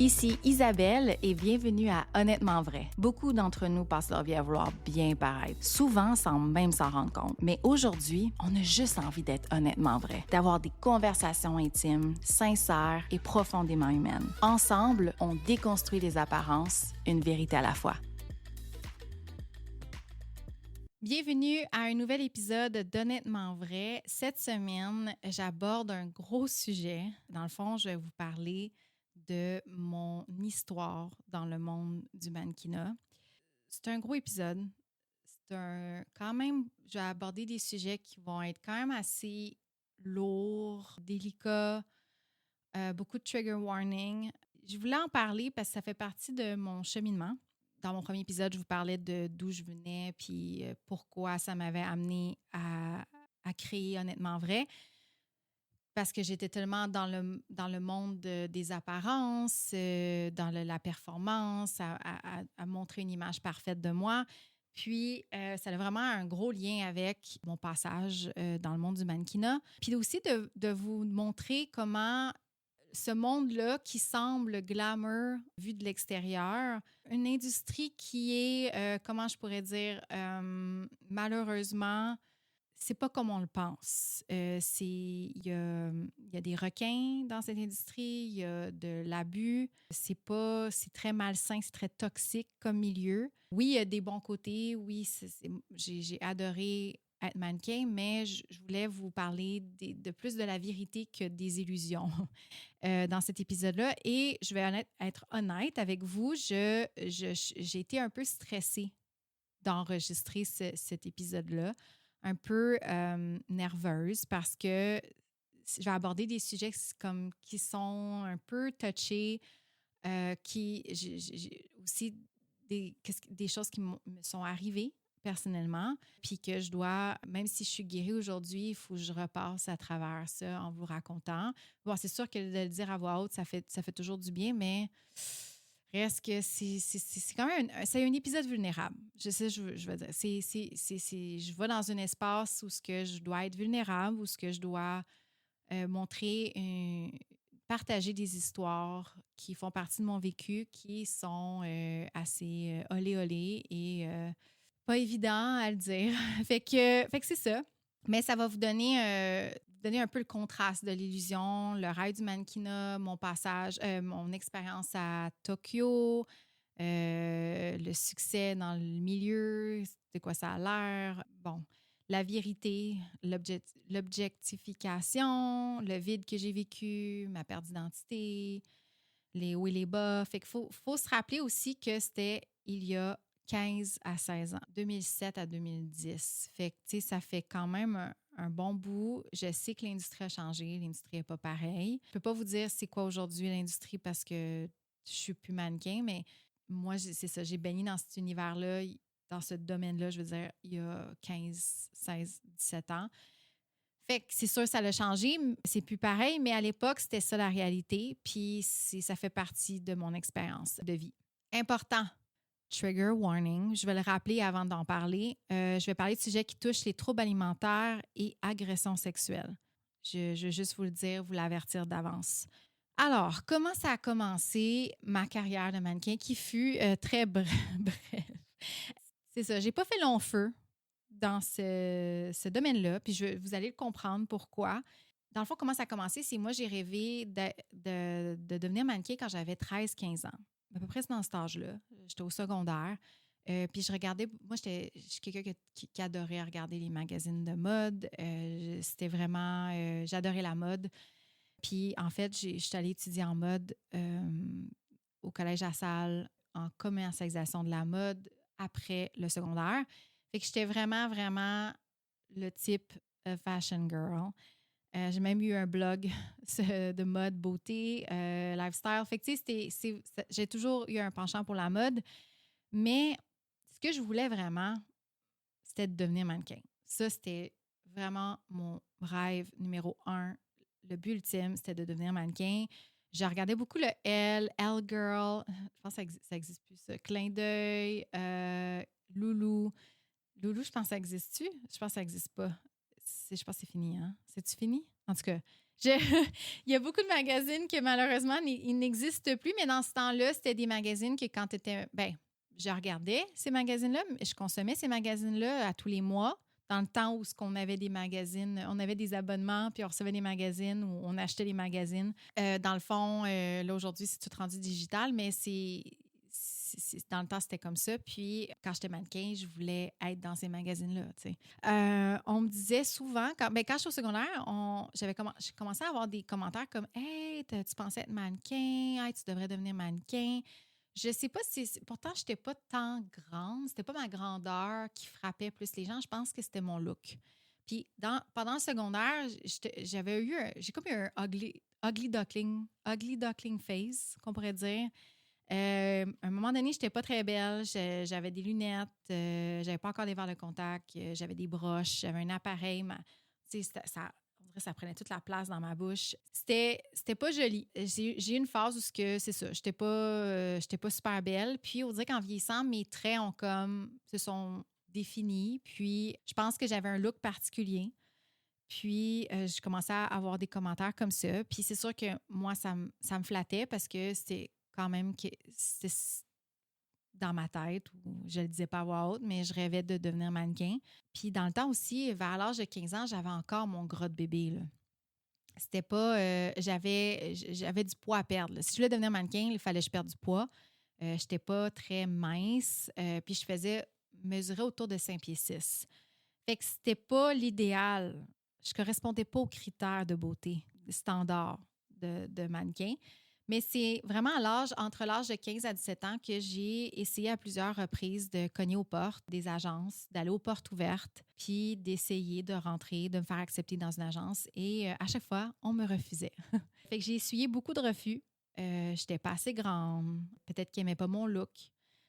Ici Isabelle et bienvenue à Honnêtement vrai. Beaucoup d'entre nous passent leur vie à vouloir bien paraître, souvent sans même s'en rendre compte. Mais aujourd'hui, on a juste envie d'être honnêtement vrai, d'avoir des conversations intimes, sincères et profondément humaines. Ensemble, on déconstruit les apparences, une vérité à la fois. Bienvenue à un nouvel épisode d'Honnêtement vrai. Cette semaine, j'aborde un gros sujet. Dans le fond, je vais vous parler de mon histoire dans le monde du mannequinat. C'est un gros épisode. Quand même, je vais aborder des sujets qui vont être quand même assez lourds, délicats, beaucoup de trigger warning. Je voulais en parler parce que ça fait partie de mon cheminement. Dans mon premier épisode, je vous parlais de d'où je venais puis pourquoi ça m'avait amené à créer Honnêtement vrai. Parce que j'étais tellement dans le monde des apparences, la performance, à montrer une image parfaite de moi. Puis, ça a vraiment un gros lien avec mon passage dans le monde du mannequinat. Puis aussi de vous montrer comment ce monde-là qui semble glamour vu de l'extérieur, une industrie qui est, comment je pourrais dire, malheureusement, c'est pas comme on le pense. Il y a des requins dans cette industrie, il y a de l'abus. C'est très malsain, c'est très toxique comme milieu. Oui, il y a des bons côtés. Oui, j'ai adoré être mannequin, mais je voulais vous parler de plus de la vérité que des illusions dans cet épisode-là. Et je vais être honnête avec vous, j'ai été un peu stressée d'enregistrer cet épisode-là, un peu nerveuse parce que je vais aborder des sujets qui sont un peu touchés, j'ai aussi des choses qui me sont arrivées personnellement, puis que je dois, même si je suis guérie aujourd'hui, il faut que je repasse à travers ça en vous racontant. Bon, c'est sûr que de le dire à voix haute, ça fait toujours du bien, mais reste que c'est quand même c'est un épisode vulnérable. Je sais, je veux dire. Je vais dans un espace où ce que je dois être vulnérable, où ce que je dois partager des histoires qui font partie de mon vécu, qui sont assez olé olé et pas évident à le dire. fait que c'est ça. Mais ça va vous donner un peu le contraste de l'illusion, le rêve du mannequinat, mon passage, mon expérience à Tokyo, le succès dans le milieu, de quoi ça a l'air. Bon, la vérité, l'objectification, le vide que j'ai vécu, ma perte d'identité, les hauts et les bas. Fait qu'il faut se rappeler aussi que c'était il y a 15 à 16 ans, 2007 à 2010. Fait que, tu sais, ça fait quand même un bon bout. Je sais que l'industrie a changé, l'industrie n'est pas pareille. Je peux pas vous dire c'est quoi aujourd'hui l'industrie parce que je suis plus mannequin, mais moi, c'est ça, j'ai baigné dans cet univers-là, dans ce domaine-là, je veux dire, il y a 15, 16, 17 ans. Fait que c'est sûr, ça l'a changé. C'est plus pareil, mais à l'époque, c'était ça la réalité. Puis ça fait partie de mon expérience de vie. Important. Trigger warning. Je vais le rappeler avant d'en parler. Je vais parler de sujets qui touchent les troubles alimentaires et agressions sexuelles. Je veux juste vous le dire, vous l'avertir d'avance. Alors, comment ça a commencé ma carrière de mannequin qui fut très bref. C'est ça, j'ai pas fait long feu dans ce domaine-là, puis vous allez le comprendre pourquoi. Dans le fond, comment ça a commencé, c'est moi, j'ai rêvé de devenir mannequin quand j'avais 13-15 ans. À peu près dans cet âge-là. J'étais au secondaire. Puis je regardais, moi, je suis quelqu'un qui adorait regarder les magazines de mode. C'était vraiment, j'adorais la mode. Puis en fait, je suis allée étudier en mode au Collège La Salle, en commercialisation de la mode après le secondaire. Fait que j'étais vraiment, vraiment le type fashion girl. J'ai même eu un blog de mode, beauté, lifestyle. Fait que, tu sais, j'ai toujours eu un penchant pour la mode. Mais ce que je voulais vraiment, c'était de devenir mannequin. Ça, c'était vraiment mon rêve numéro un. Le but ultime, c'était de devenir mannequin. J'ai regardé beaucoup le Elle Girl. Je pense que ça existe plus, ça. Clin d'œil, Loulou. Loulou, je pense que ça existe-tu? Je pense que ça n'existe pas. je pense que c'est fini, hein? C'est-tu fini? En tout cas, je- il y a beaucoup de magazines que malheureusement, ils n'existent plus, mais dans ce temps-là, c'était des magazines que quand tu étais. Ben, je regardais ces magazines-là, mais je consommais ces magazines-là à tous les mois. Dans le temps où on avait des magazines, on avait des abonnements, puis on recevait des magazines ou on achetait des magazines. Dans le fond, là, aujourd'hui, c'est tout rendu digital, mais dans le temps, c'était comme ça. Puis, quand j'étais mannequin, je voulais être dans ces magazines-là, tu sais. On me disait souvent, quand j'étais au secondaire, j'ai commencé à avoir des commentaires comme « Hey, tu pensais être mannequin? Hey, tu devrais devenir mannequin. » Je sais pas si... Pourtant, je n'étais pas tant grande. C'était pas ma grandeur qui frappait plus les gens. Je pense que c'était mon look. Puis, pendant le secondaire, j'ai comme eu un ugly duckling face, qu'on pourrait dire. À un moment donné, je n'étais pas très belle. J'avais des lunettes, j'avais pas encore des verres de contact, j'avais des broches, j'avais un appareil. Tu sais, on dirait que ça prenait toute la place dans ma bouche. C'était pas joli. J'ai eu une phase où c'est ça, j'étais pas super belle. Puis, on dirait qu'en vieillissant, mes traits se sont définis. Puis, je pense que j'avais un look particulier. Puis, je commençais à avoir des commentaires comme ça. Puis, c'est sûr que moi, ça me flattait parce que c'était quand même que c'était dans ma tête, ou je le disais pas à voix haute, mais je rêvais de devenir mannequin. Puis, dans le temps aussi, vers l'âge de 15 ans, j'avais encore mon gras de bébé, là. C'était pas... j'avais du poids à perdre, là. Si je voulais devenir mannequin, il fallait que je perde du poids. Je n'étais pas très mince. Puis, je faisais mesurer autour de 5 pieds 6. Fait que c'était pas l'idéal. Je correspondais pas aux critères de beauté standard de mannequin. Mais c'est vraiment entre l'âge de 15 à 17 ans que j'ai essayé à plusieurs reprises de cogner aux portes des agences, d'aller aux portes ouvertes, puis d'essayer de rentrer, de me faire accepter dans une agence. Et à chaque fois, on me refusait. Fait que j'ai essuyé beaucoup de refus. J'étais pas assez grande. Peut-être qu'ils n'aimaient pas mon look.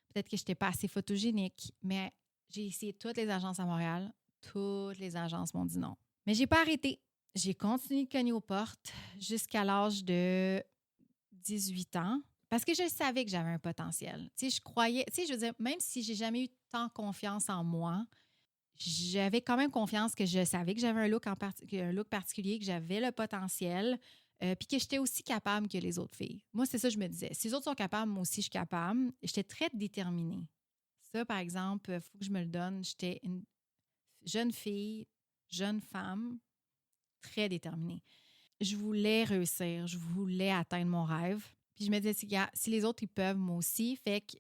Peut-être que j'étais pas assez photogénique. Mais j'ai essayé toutes les agences à Montréal. Toutes les agences m'ont dit non. Mais j'ai pas arrêté. J'ai continué de cogner aux portes jusqu'à l'âge de 18 ans parce que je savais que j'avais un potentiel. Tu sais, je croyais, tu sais, je veux dire, même si j'ai jamais eu tant confiance en moi, j'avais quand même confiance que je savais que j'avais un look particulier, que j'avais le potentiel, puis que j'étais aussi capable que les autres filles. Moi, c'est ça que je me disais. Si les autres sont capables, moi aussi, je suis capable. J'étais très déterminée. Ça, par exemple, il faut que je me le donne. J'étais une jeune fille, jeune femme, très déterminée. Je voulais réussir, je voulais atteindre mon rêve. Puis je me disais, si les autres, ils peuvent, moi aussi. Fait que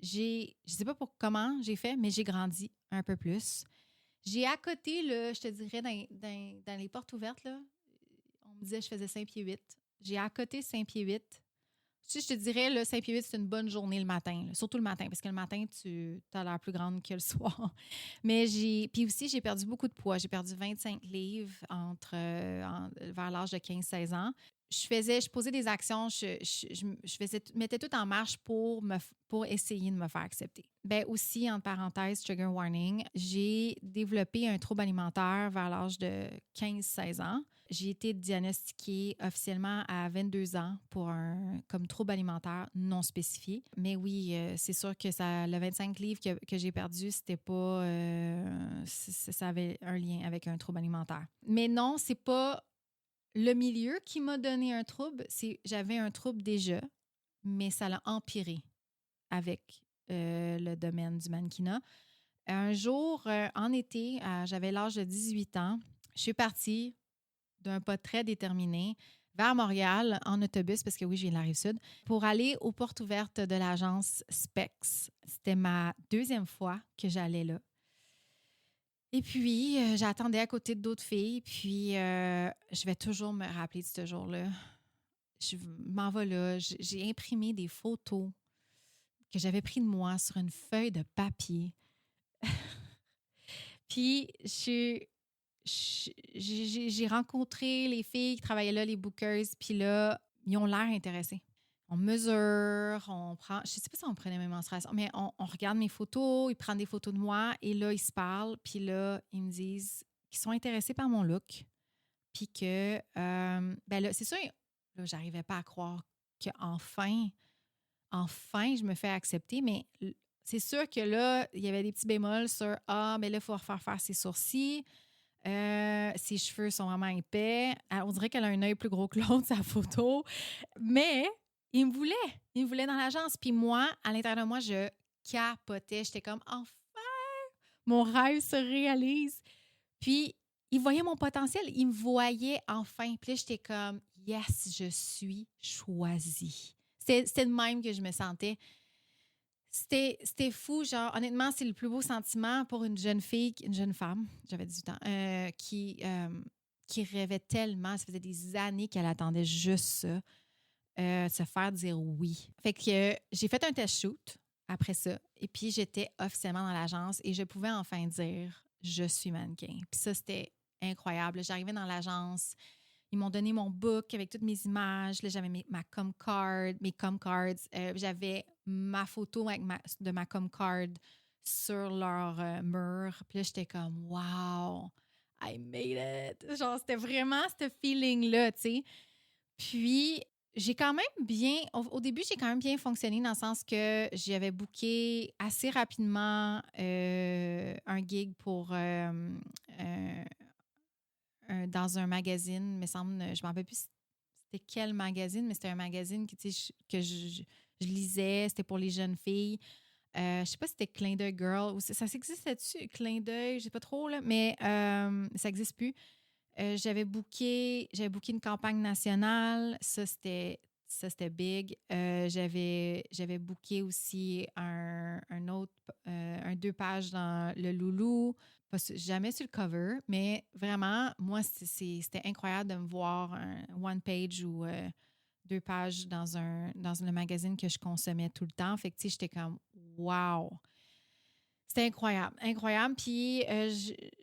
je sais pas comment j'ai fait, mais j'ai grandi un peu plus. J'ai à côté, là, je te dirais, dans les portes ouvertes, là, on me disait que je faisais 5 pieds 8. J'ai à côté 5 pieds 8. Si je te dirais, là, 5 pieds 8, c'est une bonne journée le matin, là. Surtout le matin, parce que le matin, tu as l'air plus grande que le soir. Mais puis aussi, j'ai perdu beaucoup de poids. J'ai perdu 25 livres vers l'âge de 15-16 ans. Je posais des actions, mettais tout en marche pour essayer de me faire accepter. Ben aussi, entre parenthèses, trigger warning, j'ai développé un trouble alimentaire vers l'âge de 15-16 ans. J'ai été diagnostiquée officiellement à 22 ans comme trouble alimentaire non spécifié. Mais oui, c'est sûr que le 25 livres que j'ai perdu, c'était pas... ça avait un lien avec un trouble alimentaire. Mais non, c'est pas le milieu qui m'a donné un trouble. J'avais un trouble déjà, mais ça l'a empiré avec le domaine du mannequinat. Un jour, en été, j'avais l'âge de 18 ans, je suis partie d'un pas très déterminé vers Montréal en autobus, parce que oui, je viens de la Rive-Sud, pour aller aux portes ouvertes de l'agence Specs. C'était ma deuxième fois que j'allais là. Et puis, j'attendais à côté d'autres filles, puis je vais toujours me rappeler de ce jour-là. Je m'en vais là, j'ai imprimé des photos que j'avais prises de moi sur une feuille de papier. Puis, j'ai rencontré les filles qui travaillaient là, les bookers, puis là, ils ont l'air intéressés. On mesure, on prend... Je sais pas si on prenait mes menstruations, mais on regarde mes photos, ils prennent des photos de moi, et là, ils se parlent, puis là, ils me disent qu'ils sont intéressés par mon look, puis que... ben là, c'est sûr, là, j'arrivais pas à croire qu'enfin, je me fais accepter, mais c'est sûr que là, il y avait des petits bémols sur « Ah, mais là, il faut refaire faire ses sourcils. » Ses cheveux sont vraiment épais. On dirait qu'elle a un œil plus gros que l'autre, sa photo. Mais il me voulait. Il me voulait dans l'agence. Puis moi, à l'intérieur de moi, je capotais. J'étais comme, enfin, mon rêve se réalise. Puis, il voyait mon potentiel. Il me voyait enfin. Puis là, j'étais comme, yes, je suis choisie. C'était de même que je me sentais. C'était fou, genre, honnêtement, c'est le plus beau sentiment pour une jeune fille, une jeune femme, j'avais 18 ans, qui rêvait tellement, ça faisait des années qu'elle attendait juste ça, de se faire dire oui. Fait que j'ai fait un test shoot après ça, et puis j'étais officiellement dans l'agence et je pouvais enfin dire je suis mannequin. Puis ça, c'était incroyable. J'arrivais dans l'agence, ils m'ont donné mon book avec toutes mes images. Là, j'avais ma com card, mes com cards. J'avais ma photo de ma com card sur leur mur. Puis là, j'étais comme, wow, I made it. Genre, c'était vraiment ce feeling-là, tu sais. Puis, j'ai quand même bien, au début, j'ai quand même bien fonctionné dans le sens que j'avais booké assez rapidement un gig pour dans un magazine, me semble, je ne me rappelle plus c'était quel magazine, mais c'était un magazine que je lisais, c'était pour les jeunes filles. Je ne sais pas si c'était Clin d'œil Girl, ou ça s'existait-tu, Clin d'œil, je ne sais pas trop, là, mais ça n'existe plus. J'avais booké une campagne nationale, ça c'était big. J'avais booké aussi un autre, un 2 pages dans le Loulou. Jamais sur le cover, mais vraiment, moi, c'était incroyable de me voir un one page ou 2 pages dans le magazine que je consommais tout le temps. Fait que, tu sais, j'étais comme, wow! C'était incroyable, incroyable. Puis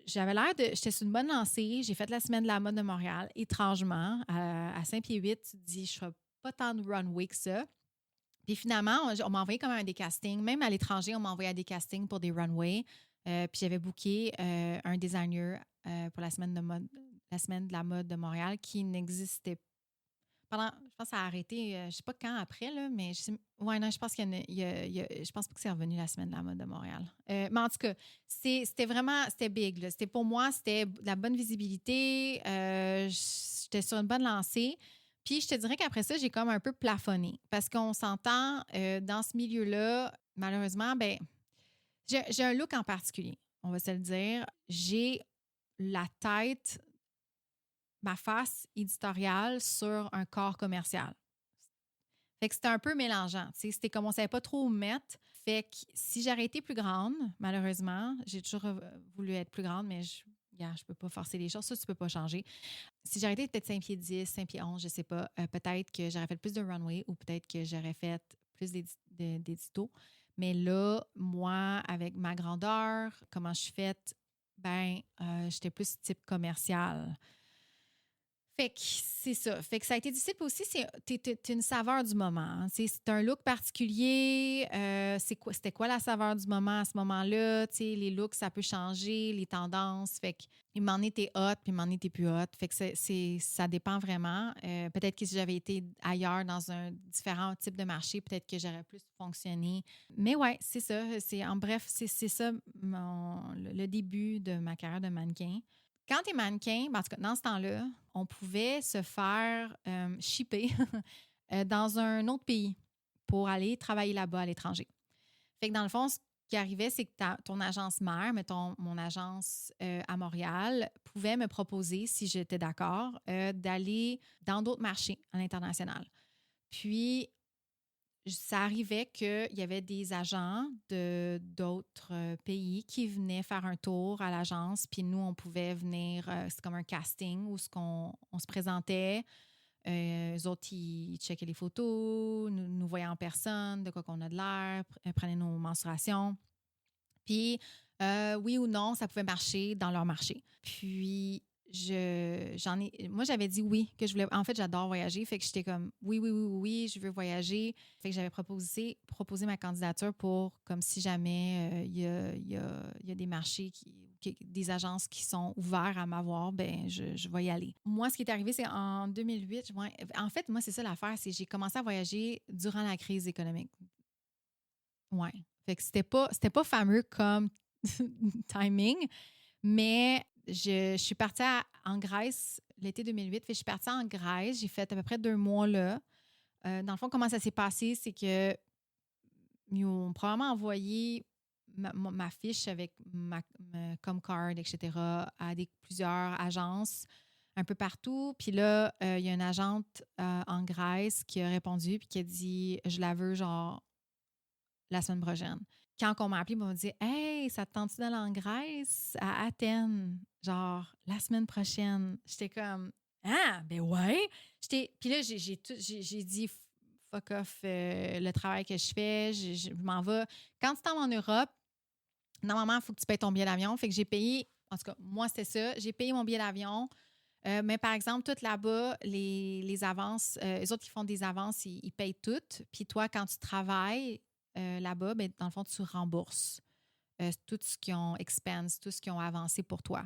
j'avais j'étais sur une bonne lancée. J'ai fait la semaine de la mode de Montréal. Étrangement, à Saint-Pierre-8, tu te dis, je ne ferai pas tant de runway que ça. Puis finalement, on m'a envoyé quand même à des castings. Même à l'étranger, on m'a envoyé à des castings pour des runways. Puis j'avais booké un designer pour la semaine de la mode de Montréal qui n'existait pas. Je pense que ça a arrêté, je ne sais pas quand après, là, mais je pense je pense pas que c'est revenu la semaine de la mode de Montréal. Mais en tout cas, c'était big. Là. Pour moi, c'était de la bonne visibilité. J'étais sur une bonne lancée. Puis je te dirais qu'après ça, j'ai comme un peu plafonné. Parce qu'on s'entend dans ce milieu-là, malheureusement, ben j'ai un look en particulier, on va se le dire. J'ai la tête, ma face éditoriale sur un corps commercial. Fait que c'était un peu mélangeant. C'était comme on ne savait pas trop où mettre. Fait que si j'aurais été plus grande, malheureusement, j'ai toujours voulu être plus grande, mais je ne peux pas forcer les choses. Ça, tu ne peux pas changer. Si j'aurais été peut-être 5 pieds 10, 5 pieds 11, je ne sais pas, peut-être que j'aurais fait plus de runway ou peut-être que j'aurais fait plus d'éditos. Mais là, moi, avec ma grandeur, comment je suis faite, j'étais plus type commercial. Fait que c'est ça. Fait que ça a été difficile. Puis aussi, t'es une saveur du moment. Hein. C'est un look particulier. C'était quoi la saveur du moment à ce moment-là? T'sais, les looks, ça peut changer, les tendances. Fait que il m'en était hot, puis il m'en était plus hot. Fait que ça dépend vraiment. Peut-être que si j'avais été ailleurs dans un différent type de marché, peut-être que j'aurais plus fonctionné. Mais ouais, c'est ça. En bref, c'est ça le début de ma carrière de mannequin. Quand tu es mannequin, en tout cas, dans ce temps-là, on pouvait se faire shipper dans un autre pays pour aller travailler là-bas à l'étranger. Fait que dans le fond, ce qui arrivait, c'est que ton agence mère, mettons mon agence à Montréal, pouvait me proposer, si j'étais d'accord, d'aller dans d'autres marchés à l'international. Puis, ça arrivait qu'il y avait des agents d'autres pays qui venaient faire un tour à l'agence, puis nous, on pouvait venir, c'est comme un casting où on se présentait. Eux autres, ils checkaient les photos, nous voyaient en personne, de quoi qu'on a de l'air, prenaient nos mensurations. Puis, oui ou non, ça pouvait marcher dans leur marché. Puis, moi, j'avais dit oui, que je voulais. En fait, j'adore voyager. Fait que j'étais comme oui, je veux voyager. Fait que j'avais proposé ma candidature pour, comme si jamais il y a des marchés, des agences qui sont ouverts à m'avoir, ben je vais y aller. Moi, ce qui est arrivé, c'est en 2008. En fait, moi, c'est ça l'affaire, c'est que j'ai commencé à voyager durant la crise économique. Ouais. Fait que c'était pas fameux comme timing, mais je suis partie en Grèce l'été 2008. Fait que je suis partie en Grèce. J'ai fait à peu près 2 mois là. Dans le fond, comment ça s'est passé, c'est que ils ont probablement envoyé ma fiche avec ma Comcard, etc., à plusieurs agences un peu partout. Puis là, il y a une agente en Grèce qui a répondu puis qui a dit je la veux genre la semaine prochaine. Quand on m'a appelé, ils m'ont dit hey, ça te tente-tu d'aller en Grèce, à Athènes, genre la semaine prochaine? J'étais comme ah, ben ouais. Puis là, j'ai dit fuck off le travail que je fais, je m'en vais. Quand tu t'en vas en Europe, normalement, il faut que tu payes ton billet d'avion. Fait que j'ai payé, en tout cas, moi, c'était ça. J'ai payé mon billet d'avion. Mais par exemple, tout là-bas, les avances, les autres qui font des avances, ils payent toutes. Puis toi, quand tu travailles là-bas, ben, dans le fond, tu rembourses tout ce qu'ils ont expense, tout ce qu'ils ont avancé pour toi.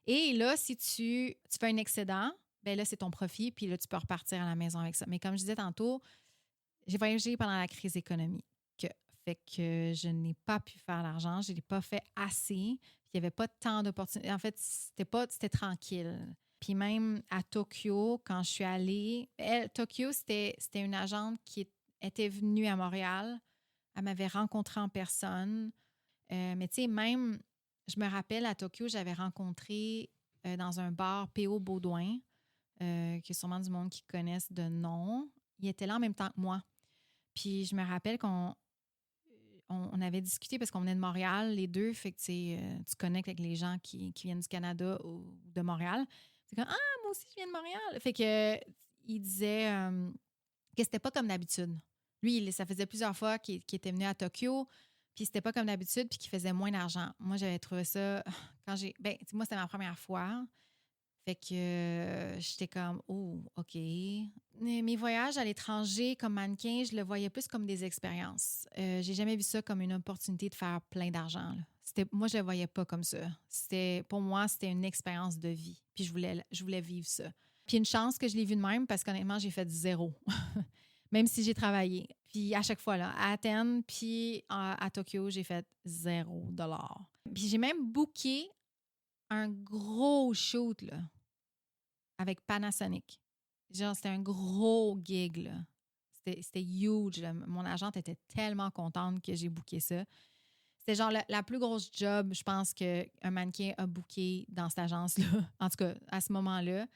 Et là, si tu fais un excédent, ben là, c'est ton profit, puis là, tu peux repartir à la maison avec ça. Mais comme je disais tantôt, j'ai voyagé pendant la crise économique. Fait que je n'ai pas pu faire l'argent, je ne l'ai pas fait assez. Puis il n'y avait pas tant d'opportunités. En fait, c'était tranquille. Puis même à Tokyo, quand je suis allée, Tokyo, c'était une agente qui était venue à Montréal. Elle m'avait rencontrée en personne. Mais tu sais, même, je me rappelle à Tokyo, j'avais rencontré dans un bar P.O. Baudouin, qui est sûrement du monde qui connaissent de nom. Il était là en même temps que moi. Puis je me rappelle qu'on avait discuté parce qu'on venait de Montréal, les deux. Fait que tu connectes avec les gens qui viennent du Canada ou de Montréal. C'est comme ah, moi aussi, je viens de Montréal. Fait que il disait que c'était pas comme d'habitude. Lui, ça faisait plusieurs fois qu'il était venu à Tokyo, puis c'était pas comme d'habitude, puis qu'il faisait moins d'argent. Moi, j'avais trouvé ça quand j'ai. Ben, moi, c'était ma première fois. Fait que j'étais comme, oh, OK. Mes voyages à l'étranger comme mannequin, je le voyais plus comme des expériences. J'ai jamais vu ça comme une opportunité de faire plein d'argent, là. Moi, je le voyais pas comme ça. Pour moi, c'était une expérience de vie. Puis je voulais vivre ça. Puis une chance que je l'ai vu de même parce qu'honnêtement, j'ai fait zéro. Même si j'ai travaillé. Puis à chaque fois, là, à Athènes, puis à Tokyo, j'ai fait $0. Puis j'ai même booké un gros shoot, là, avec Panasonic. Genre, c'était un gros gig, là. C'était huge, là. Mon agente était tellement contente que j'ai booké ça. C'était genre la plus grosse job, je pense, qu'un mannequin a booké dans cette agence-là. En tout cas, à ce moment-là.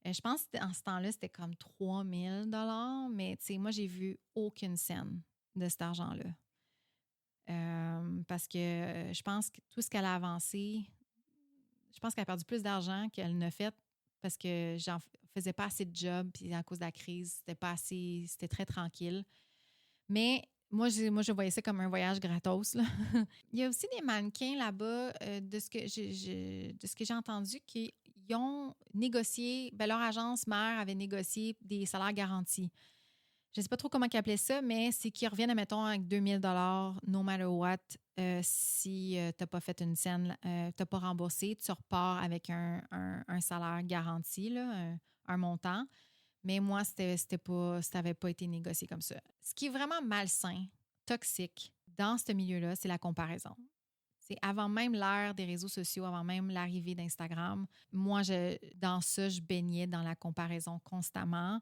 Je pense qu'en ce temps-là, c'était comme 3 000 $. Mais, tu sais, moi, j'ai vu aucune scène de cet argent-là. Parce que je pense que tout ce qu'elle a avancé, je pense qu'elle a perdu plus d'argent qu'elle n'a fait parce que j'en faisais pas assez de job, puis à cause de la crise, c'était très tranquille. Mais moi, je voyais ça comme un voyage gratos, là. Il y a aussi des mannequins là-bas, de ce que j'ai entendu, qui ont négocié, ben, leur agence mère avait négocié des salaires garantis. Je ne sais pas trop comment ils appelaient ça, mais c'est qu'ils reviennent, mettons, avec 2 000 $ no matter what. Si tu n'as pas fait une scène, tu n'as pas remboursé, tu repars avec un salaire garanti, là, un montant. Mais moi, ça n'avait pas été négocié comme ça. Ce qui est vraiment malsain, toxique, dans ce milieu-là, c'est la comparaison. C'est avant même l'ère des réseaux sociaux, avant même l'arrivée d'Instagram. Moi, dans ça, je baignais dans la comparaison constamment.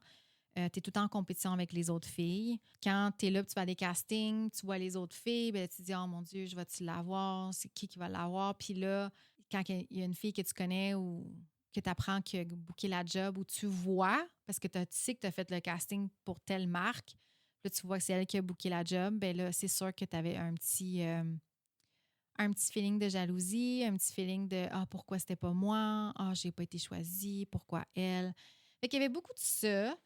Tu es tout le temps en compétition avec les autres filles. Quand tu es là, tu vas à des castings, tu vois les autres filles, ben, tu te dis, oh mon Dieu, je vais-tu l'avoir? C'est qui va l'avoir? Puis là, quand il y a une fille que tu connais ou que tu apprends qui a booké la job ou tu vois, parce que tu sais que tu as fait le casting pour telle marque, là, tu vois que c'est elle qui a booké la job, ben là, c'est sûr que tu avais un petit feeling de jalousie, un petit feeling de ah, pourquoi c'était pas moi? Ah, j'ai pas été choisie, pourquoi elle? Fait qu'il y avait beaucoup de ça.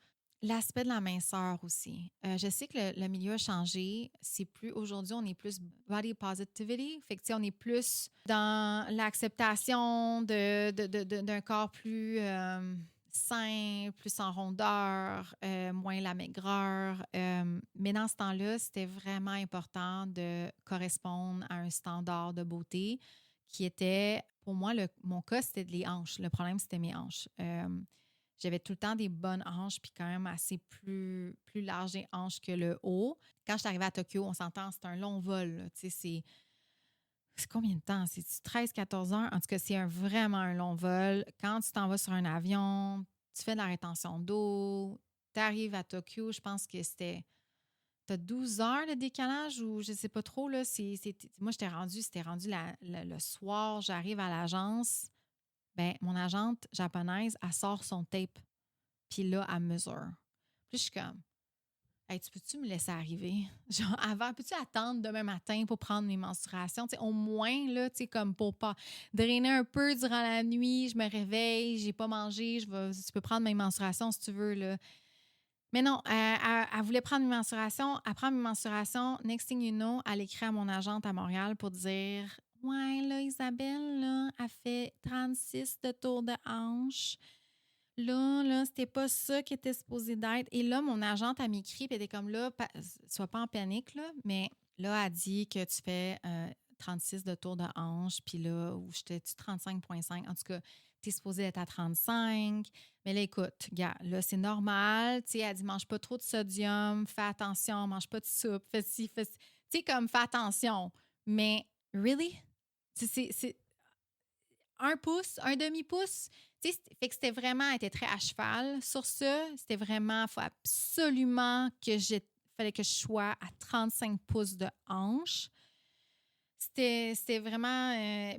L'aspect de la minceur aussi. Je sais que le milieu a changé. Aujourd'hui, on est plus body positivity. Fait que, tu sais, on est plus dans l'acceptation d'un corps plus sain, plus en rondeur, moins la maigreur. Mais dans ce temps-là, c'était vraiment important de correspondre à un standard de beauté qui était, pour moi, mon cas, c'était les hanches. Le problème, c'était mes hanches. J'avais tout le temps des bonnes hanches, puis quand même assez plus larges des hanches que le haut. Quand je suis arrivée à Tokyo, on s'entend, c'est un long vol, là. Tu sais, C'est combien de temps? C'est 13-14 heures? En tout cas, c'est vraiment un long vol. Quand tu t'en vas sur un avion, tu fais de la rétention d'eau, tu arrives à Tokyo, je pense que t'as 12 heures de décalage ou je sais pas trop, là. Moi, c'était rendu le soir, j'arrive à l'agence. Ben, mon agente japonaise, elle sort son tape. Puis là, elle mesure. Puis je suis comme, hey, tu peux-tu me laisser arriver? Genre, avant, peux-tu attendre demain matin pour prendre mes menstruations? T'sais, au moins, là, comme pour pas drainer un peu durant la nuit, je me réveille, j'ai pas mangé, tu peux prendre mes menstruations si tu veux, là. Mais non, elle voulait prendre mes menstruations. Elle prend mes menstruations. Next thing you know, elle écrit à mon agente à Montréal pour dire, ouais, là, Isabelle, là, elle fait 36 de tour de hanche. Là, c'était pas ça qui était supposé d'être. Et là, mon agente, elle m'écrit, puis elle était comme là, sois pas en panique, là, mais là, elle dit que tu fais 36 de tour de hanche, puis là, où j'étais-tu 35,5? En tout cas, t'es supposé être à 35. Mais là, écoute, gars, là, c'est normal. Tu sais, elle dit, mange pas trop de sodium, fais attention, mange pas de soupe, fais ci, fais ci. Tu sais, comme, fais attention. Mais, really? C'est un pouce, un demi-pouce. Tu sais, fait que c'était vraiment, elle était très à cheval sur ça. C'était vraiment, il faut absolument fallait que je sois à 35 pouces de hanche. C'était vraiment...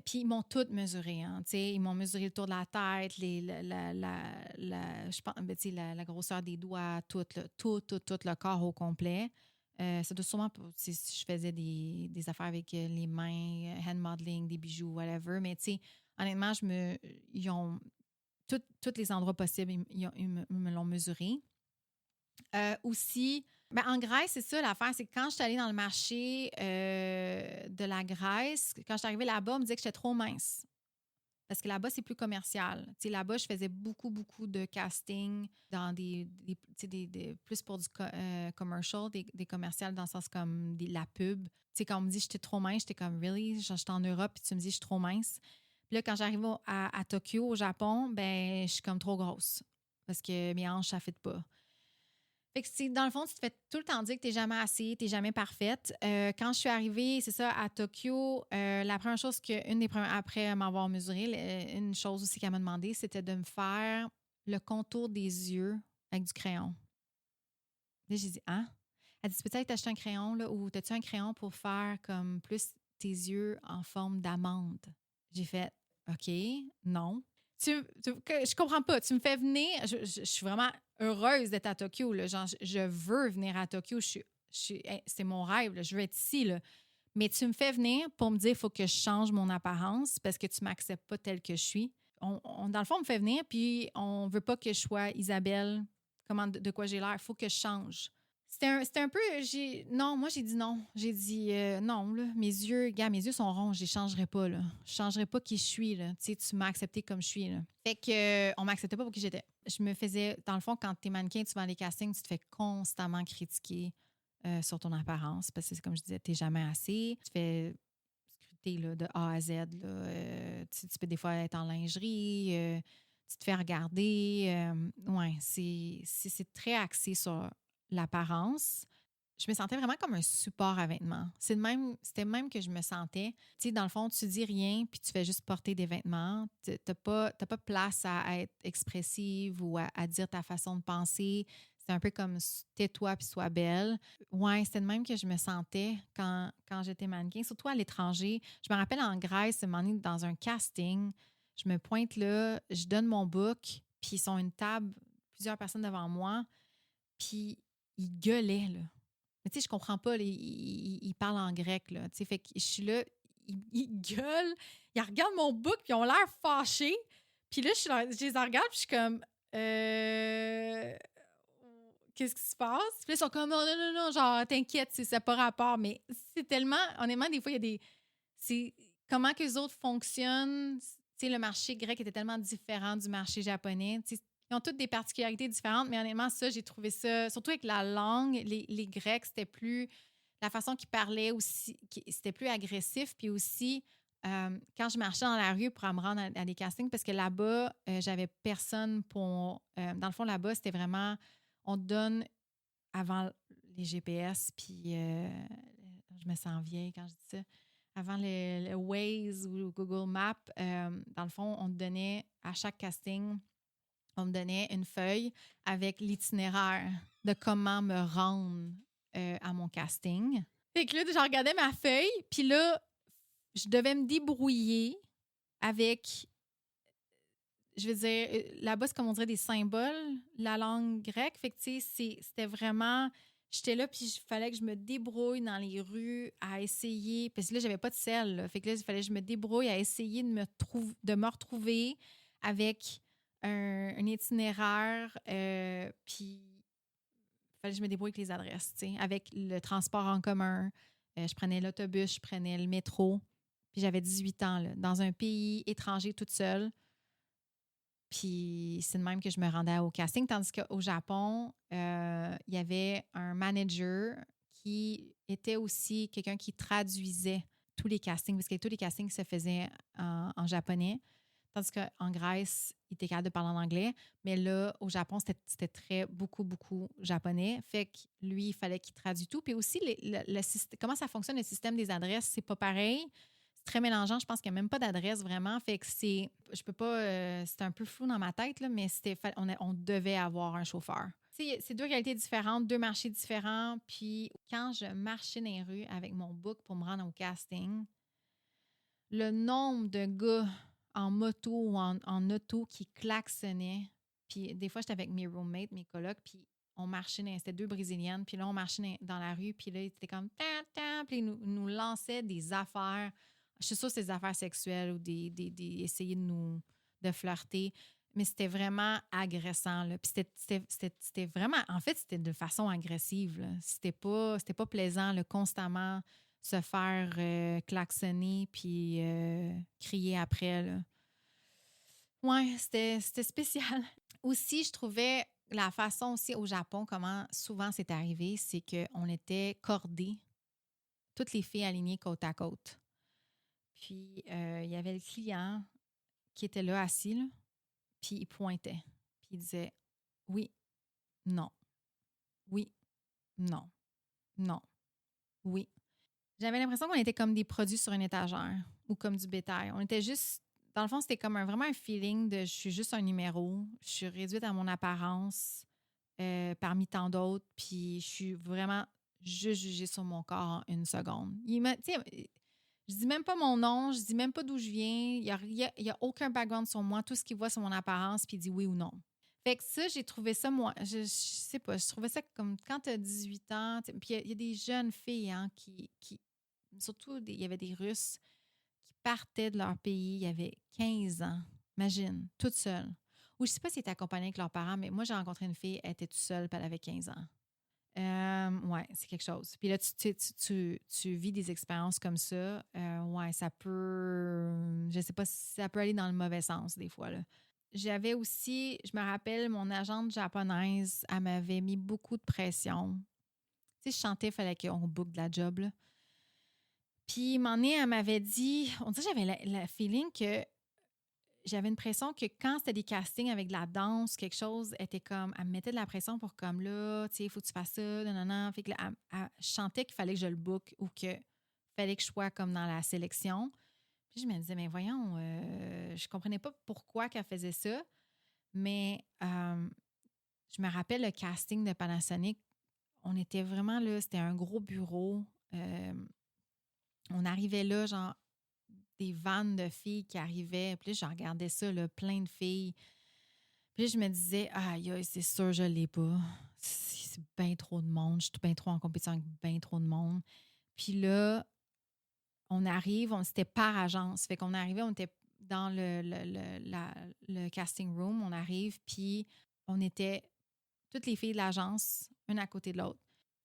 puis ils m'ont tout mesuré, hein, tu sais, ils m'ont mesuré le tour de la tête, je pense, ben, tu sais, la grosseur des doigts, tout, là, tout, le corps au complet. Ça doit sûrement, si je faisais des affaires avec les mains, hand modeling, des bijoux, whatever, mais tu sais, honnêtement, ils ont tous les endroits possibles, ils me l'ont mesuré. Aussi, ben, en Grèce, c'est ça l'affaire, c'est que quand je suis allée dans le marché de la Grèce, quand je suis arrivée là-bas, on me disait que j'étais trop mince. Parce que là-bas, c'est plus commercial. Tu sais, là-bas, je faisais beaucoup, beaucoup de casting dans tu sais, plus pour du commercial, des commerciales dans le sens comme la pub. Tu sais, quand on me dit j'étais trop mince, j'étais comme, really? Genre, j'étais en Europe puis tu me dis je suis trop mince. Puis là, quand j'arrive à Tokyo, au Japon, ben je suis comme trop grosse parce que mes hanches, ça ne fit pas. Fait que dans le fond, tu te fais tout le temps dire que tu n'es jamais assez, tu n'es jamais parfaite. Quand je suis arrivée, c'est ça, à Tokyo, la première chose une des premières, après m'avoir mesuré, une chose aussi qu'elle m'a demandé, c'était de me faire le contour des yeux avec du crayon. Là, j'ai dit, hein? Elle dit, peut-être t'acheter un crayon, là, ou t'as-tu un crayon pour faire comme plus tes yeux en forme d'amande? J'ai fait, OK, non. Je comprends pas. Tu me fais venir. Je suis vraiment heureuse d'être à Tokyo. Là. Genre, je veux venir à Tokyo. C'est mon rêve. Là. Je veux être ici. Là. Mais tu me fais venir pour me dire qu'il faut que je change mon apparence parce que tu ne m'acceptes pas telle que je suis. Dans le fond, on me fait venir, puis on veut pas que je sois Isabelle, de quoi j'ai l'air. Il faut que je change. C'était un peu. Non, moi, j'ai dit non. J'ai dit non, là. Mes yeux sont ronds. Je les changerai pas, là. Je changerai pas qui je suis, là. Tu sais, tu m'as accepté comme je suis, là. Fait que, on m'acceptait pas pour qui j'étais. Je me faisais. Dans le fond, quand t'es mannequin, tu vas dans les castings, tu te fais constamment critiquer sur ton apparence parce que, c'est comme je disais, t'es jamais assez. Tu te fais scruter, là, de A à Z, là. Tu peux des fois être en lingerie. Tu te fais regarder. Ouais, c'est très axé sur l'apparence. Je me sentais vraiment comme un support à vêtements. C'était même que je me sentais. Tu sais, dans le fond, tu dis rien puis tu fais juste porter des vêtements. T'as pas place à être expressive ou à dire ta façon de penser. C'est un peu comme tais-toi puis sois belle. Ouais, c'était de même que je me sentais quand j'étais mannequin, surtout à l'étranger. Je me rappelle en Grèce, un moment donné, dans un casting, je me pointe là, je donne mon book, puis ils sont une table, plusieurs personnes devant moi, puis ils gueulaient, là. Mais tu sais, je comprends pas, là, ils parlent en grec, là. Tu sais, fait que je suis là, ils gueulent, ils regardent mon book, puis ils ont l'air fâchés. Puis là, je les regarde, puis je suis comme, qu'est-ce qui se passe? Puis là, ils sont comme, non, non, non, non, genre, t'inquiète, ça n'a pas rapport. Mais c'est tellement, honnêtement, des fois, il y a des. C'est comment que les autres fonctionnent. Tu sais, le marché grec était tellement différent du marché japonais. Tu sais, ils ont toutes des particularités différentes, mais honnêtement, ça, j'ai trouvé ça, surtout avec la langue, les Grecs, c'était plus, la façon qu'ils parlaient aussi, c'était plus agressif, puis aussi, quand je marchais dans la rue pour me rendre à des castings, parce que là-bas, j'avais personne pour, dans le fond, là-bas, c'était vraiment, on te donne avant les GPS, puis je me sens vieille quand je dis ça, avant le Waze ou le Google Maps, dans le fond, on te donnait, à chaque casting, on me donnait une feuille avec l'itinéraire de comment me rendre à mon casting. Fait que là, je regardais ma feuille, puis là, je devais me débrouiller avec, je veux dire, là-bas, c'est comme on dirait des symboles, la langue grecque. Fait que, tu sais, c'était vraiment... J'étais là, puis il fallait que je me débrouille dans les rues à essayer... Parce que là, j'avais pas de sel, là. Fait que là, il fallait que je me débrouille à essayer de me retrouver avec un itinéraire, puis il fallait que je me débrouille avec les adresses, tu sais, avec le transport en commun. Je prenais l'autobus, je prenais le métro. Puis j'avais 18 ans, là, dans un pays étranger toute seule. Puis c'est de même que je me rendais au casting. Tandis qu'au Japon, il y avait un manager qui était aussi quelqu'un qui traduisait tous les castings, parce que tous les castings se faisaient en japonais. Tandis qu'en Grèce, il était capable de parler en anglais. Mais là, au Japon, c'était beaucoup japonais. Fait que lui, il fallait qu'il traduise tout. Puis aussi, comment ça fonctionne, le système des adresses, c'est pas pareil. C'est très mélangeant. Je pense qu'il n'y a même pas d'adresse vraiment. Fait que je peux pas, c'était un peu flou dans ma tête, là, mais on devait avoir un chauffeur. C'est deux réalités différentes, deux marchés différents. Puis quand je marchais dans les rues avec mon book pour me rendre au casting, le nombre de gars en moto ou en auto qui klaxonnaient. Puis des fois, j'étais avec mes roommates, mes colocs, puis on marchait, c'était deux Brésiliennes, puis là, on marchait dans la rue, puis là, ils étaient comme « puis ils nous lançaient des affaires. Je suis sûre que c'est des affaires sexuelles ou essayer de flirter. Mais c'était vraiment agressant, là. Puis c'était vraiment... En fait, c'était de façon agressive, là. C'était pas plaisant, là, constamment se faire klaxonner puis crier après, là. Ouais, c'était spécial. Aussi, je trouvais la façon aussi au Japon, comment souvent c'est arrivé, c'est qu'on était cordés, toutes les filles alignées côte à côte. Puis, il y avait le client qui était là, assis, là, puis il pointait. Puis il disait « Oui, non, oui, non, non, oui ». J'avais l'impression qu'on était comme des produits sur une étagère ou comme du bétail. On était juste... Dans le fond, c'était comme vraiment un feeling de « je suis juste un numéro, je suis réduite à mon apparence parmi tant d'autres, puis je suis vraiment juste jugée sur mon corps en une seconde. » Je dis même pas mon nom, je dis même pas d'où je viens, il y a aucun background sur moi, tout ce qu'il voit sur mon apparence, puis il dit oui ou non. Fait que ça, j'ai trouvé ça, moi, je sais pas, je trouvais ça comme quand tu as 18 ans, puis il y a des jeunes filles hein, qui surtout, il y avait des Russes qui partaient de leur pays, il y avait 15 ans, imagine, toute seule. Ou je sais pas si étaient accompagnée avec leurs parents, mais moi, j'ai rencontré une fille, elle était toute seule, puis elle avait 15 ans. Ouais, c'est quelque chose. Puis là, tu vis des expériences comme ça. Ouais, ça peut... Je sais pas si ça peut aller dans le mauvais sens des fois, là. J'avais aussi, je me rappelle, mon agente japonaise, elle m'avait mis beaucoup de pression. Tu sais, je chantais, il fallait qu'on book de la job, là. Puis, un moment donné, elle m'avait dit, on dirait que j'avais le feeling que j'avais une pression que quand c'était des castings avec de la danse, quelque chose, était comme, elle me mettait de la pression pour comme là, tu sais, il faut que tu fasses ça, non. Fait que là, je chantais qu'il fallait que je le book ou qu'il fallait que je sois comme dans la sélection. Puis je me disais, mais voyons, je comprenais pas pourquoi qu'elle faisait ça, mais je me rappelle le casting de Panasonic, on était vraiment là, c'était un gros bureau. On arrivait là, genre, des vannes de filles qui arrivaient. Puis là, je regardais ça, là, plein de filles. Puis là, je me disais, aïe, c'est sûr, je l'ai pas. C'est bien trop de monde. Je suis bien trop en compétition avec bien trop de monde. Puis là, on arrive, c'était par agence. Fait qu'on arrivait, on était dans le casting room. On arrive, puis on était toutes les filles de l'agence, une à côté de l'autre.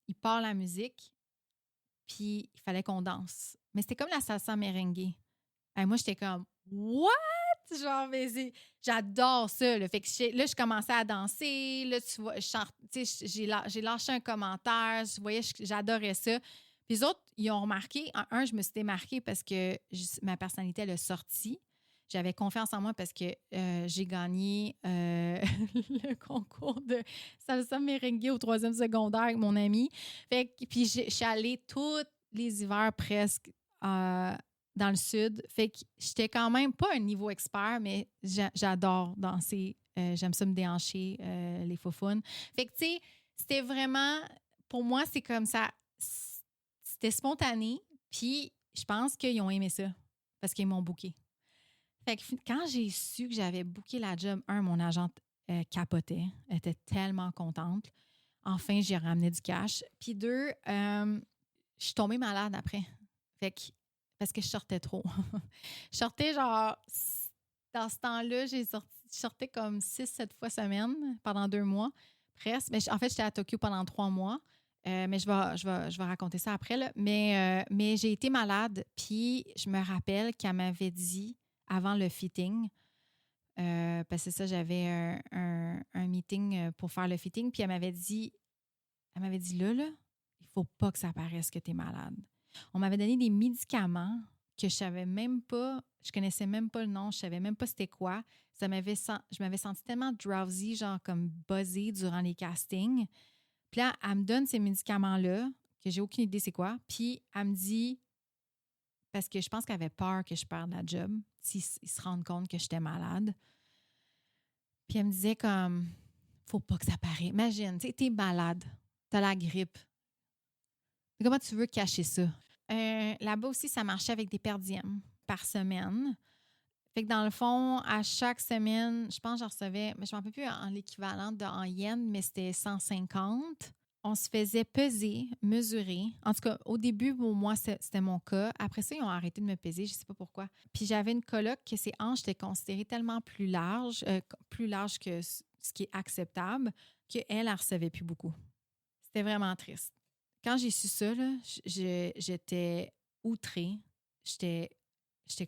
Il part la musique, puis il fallait qu'on danse. Mais c'était comme la salsa merengue. Hey, moi, j'étais comme « What? » Genre, mais j'adore ça. Là. Fait que là, je commençais à danser. Là, tu vois, j'ai lâché un commentaire. Je voyais, j'adorais ça. Puis les autres, ils ont remarqué. Je me suis démarquée parce que ma personnalité, elle a sorti. J'avais confiance en moi parce que j'ai gagné le concours de salsa merengue au 3e secondaire avec mon ami. Fait que, puis je suis allée tous les hivers presque dans le sud. Fait que j'étais quand même pas un niveau expert, mais j'adore danser. J'aime ça me déhancher, les faufounes. Fait que, tu sais, c'était vraiment... Pour moi, c'est comme ça. C'était spontané. Puis, je pense qu'ils ont aimé ça parce qu'ils m'ont booké. Fait que quand j'ai su que j'avais booké la job, mon agente capotait. Elle était tellement contente. Enfin, j'ai ramené du cash. Puis deux, je suis tombée malade après. Fait que, parce que je sortais trop. Je sortais genre, dans ce temps-là, je sortais comme 6-7 fois semaine pendant 2 mois, presque. Mais en fait, j'étais à Tokyo pendant 3 mois. Mais je vais raconter ça après, là. Mais j'ai été malade, puis je me rappelle qu'elle m'avait dit, avant le fitting, parce que ça, j'avais un meeting pour faire le fitting, puis elle m'avait dit, là, il faut pas que ça paraisse que tu es malade. On m'avait donné des médicaments que je savais même pas, je connaissais même pas le nom, je savais même pas c'était quoi. Je m'avais senti tellement drowsy, genre comme buzzée durant les castings. Puis là, elle me donne ces médicaments-là, que j'ai aucune idée c'est quoi. Puis elle me dit, parce que je pense qu'elle avait peur que je perde la job, s'ils se rendent compte que j'étais malade. Puis elle me disait comme, faut pas que ça paraisse. Imagine, tu sais, t'es malade, t'as la grippe. Comment tu veux cacher ça? Là-bas aussi, ça marchait avec des per diem par semaine. Fait que dans le fond, à chaque semaine, je pense que j'en recevais, mais je ne m'en rappelle plus en l'équivalent en yens, mais c'était 150. On se faisait peser, mesurer. En tout cas, au début, pour moi, c'était mon cas. Après ça, ils ont arrêté de me peser, je ne sais pas pourquoi. Puis j'avais une coloc que ses hanches étaient considérées tellement plus larges que ce qui est acceptable, qu'elle, elle ne recevait plus beaucoup. C'était vraiment triste. Quand j'ai su ça, là, j'étais outrée. J'étais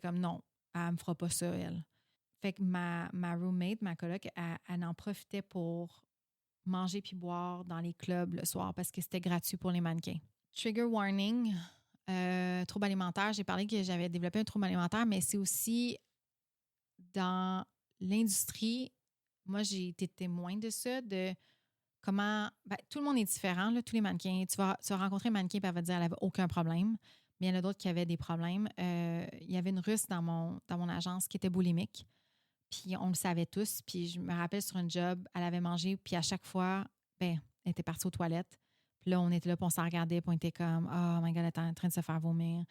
comme non, elle me fera pas ça, elle. Fait que ma roommate, ma coloc, elle en profitait pour manger puis boire dans les clubs le soir parce que c'était gratuit pour les mannequins. Trigger warning, trouble alimentaire. J'ai parlé que j'avais développé un trouble alimentaire, mais c'est aussi dans l'industrie. Moi, j'ai été témoin de ça, de comment... tout le monde est différent, là, tous les mannequins. Tu vas rencontrer un mannequin et elle va te dire qu'elle n'avait aucun problème. Mais il y en a d'autres qui avaient des problèmes. Il y avait une Russe dans mon agence qui était boulimique. Puis on le savait tous. Puis je me rappelle sur un job, elle avait mangé. Puis à chaque fois, elle était partie aux toilettes. Puis là, on était là, puis on s'en regardait. Puis on était comme, oh my God, elle est en train de se faire vomir.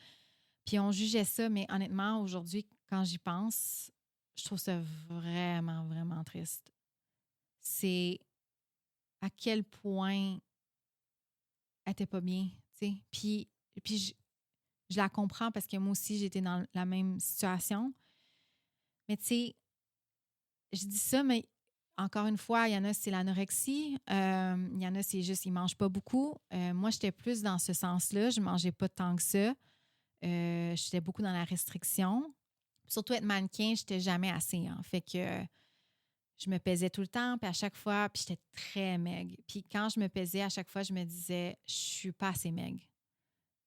Puis on jugeait ça. Mais honnêtement, aujourd'hui, quand j'y pense, je trouve ça vraiment, vraiment triste. C'est à quel point elle n'était pas bien, tu sais. Puis je la comprends parce que moi aussi, j'étais dans la même situation. Mais tu sais, je dis ça, mais encore une fois, il y en a, c'est l'anorexie. Il y en a, c'est juste, ils ne mangent pas beaucoup. Moi, j'étais plus dans ce sens-là. Je ne mangeais pas tant que ça. J'étais beaucoup dans la restriction. Surtout être mannequin, je n'étais jamais assez. Hein. Fait que je me pesais tout le temps, puis à chaque fois, puis j'étais très maigre. Puis quand je me pesais, à chaque fois, je me disais, je suis pas assez maigre.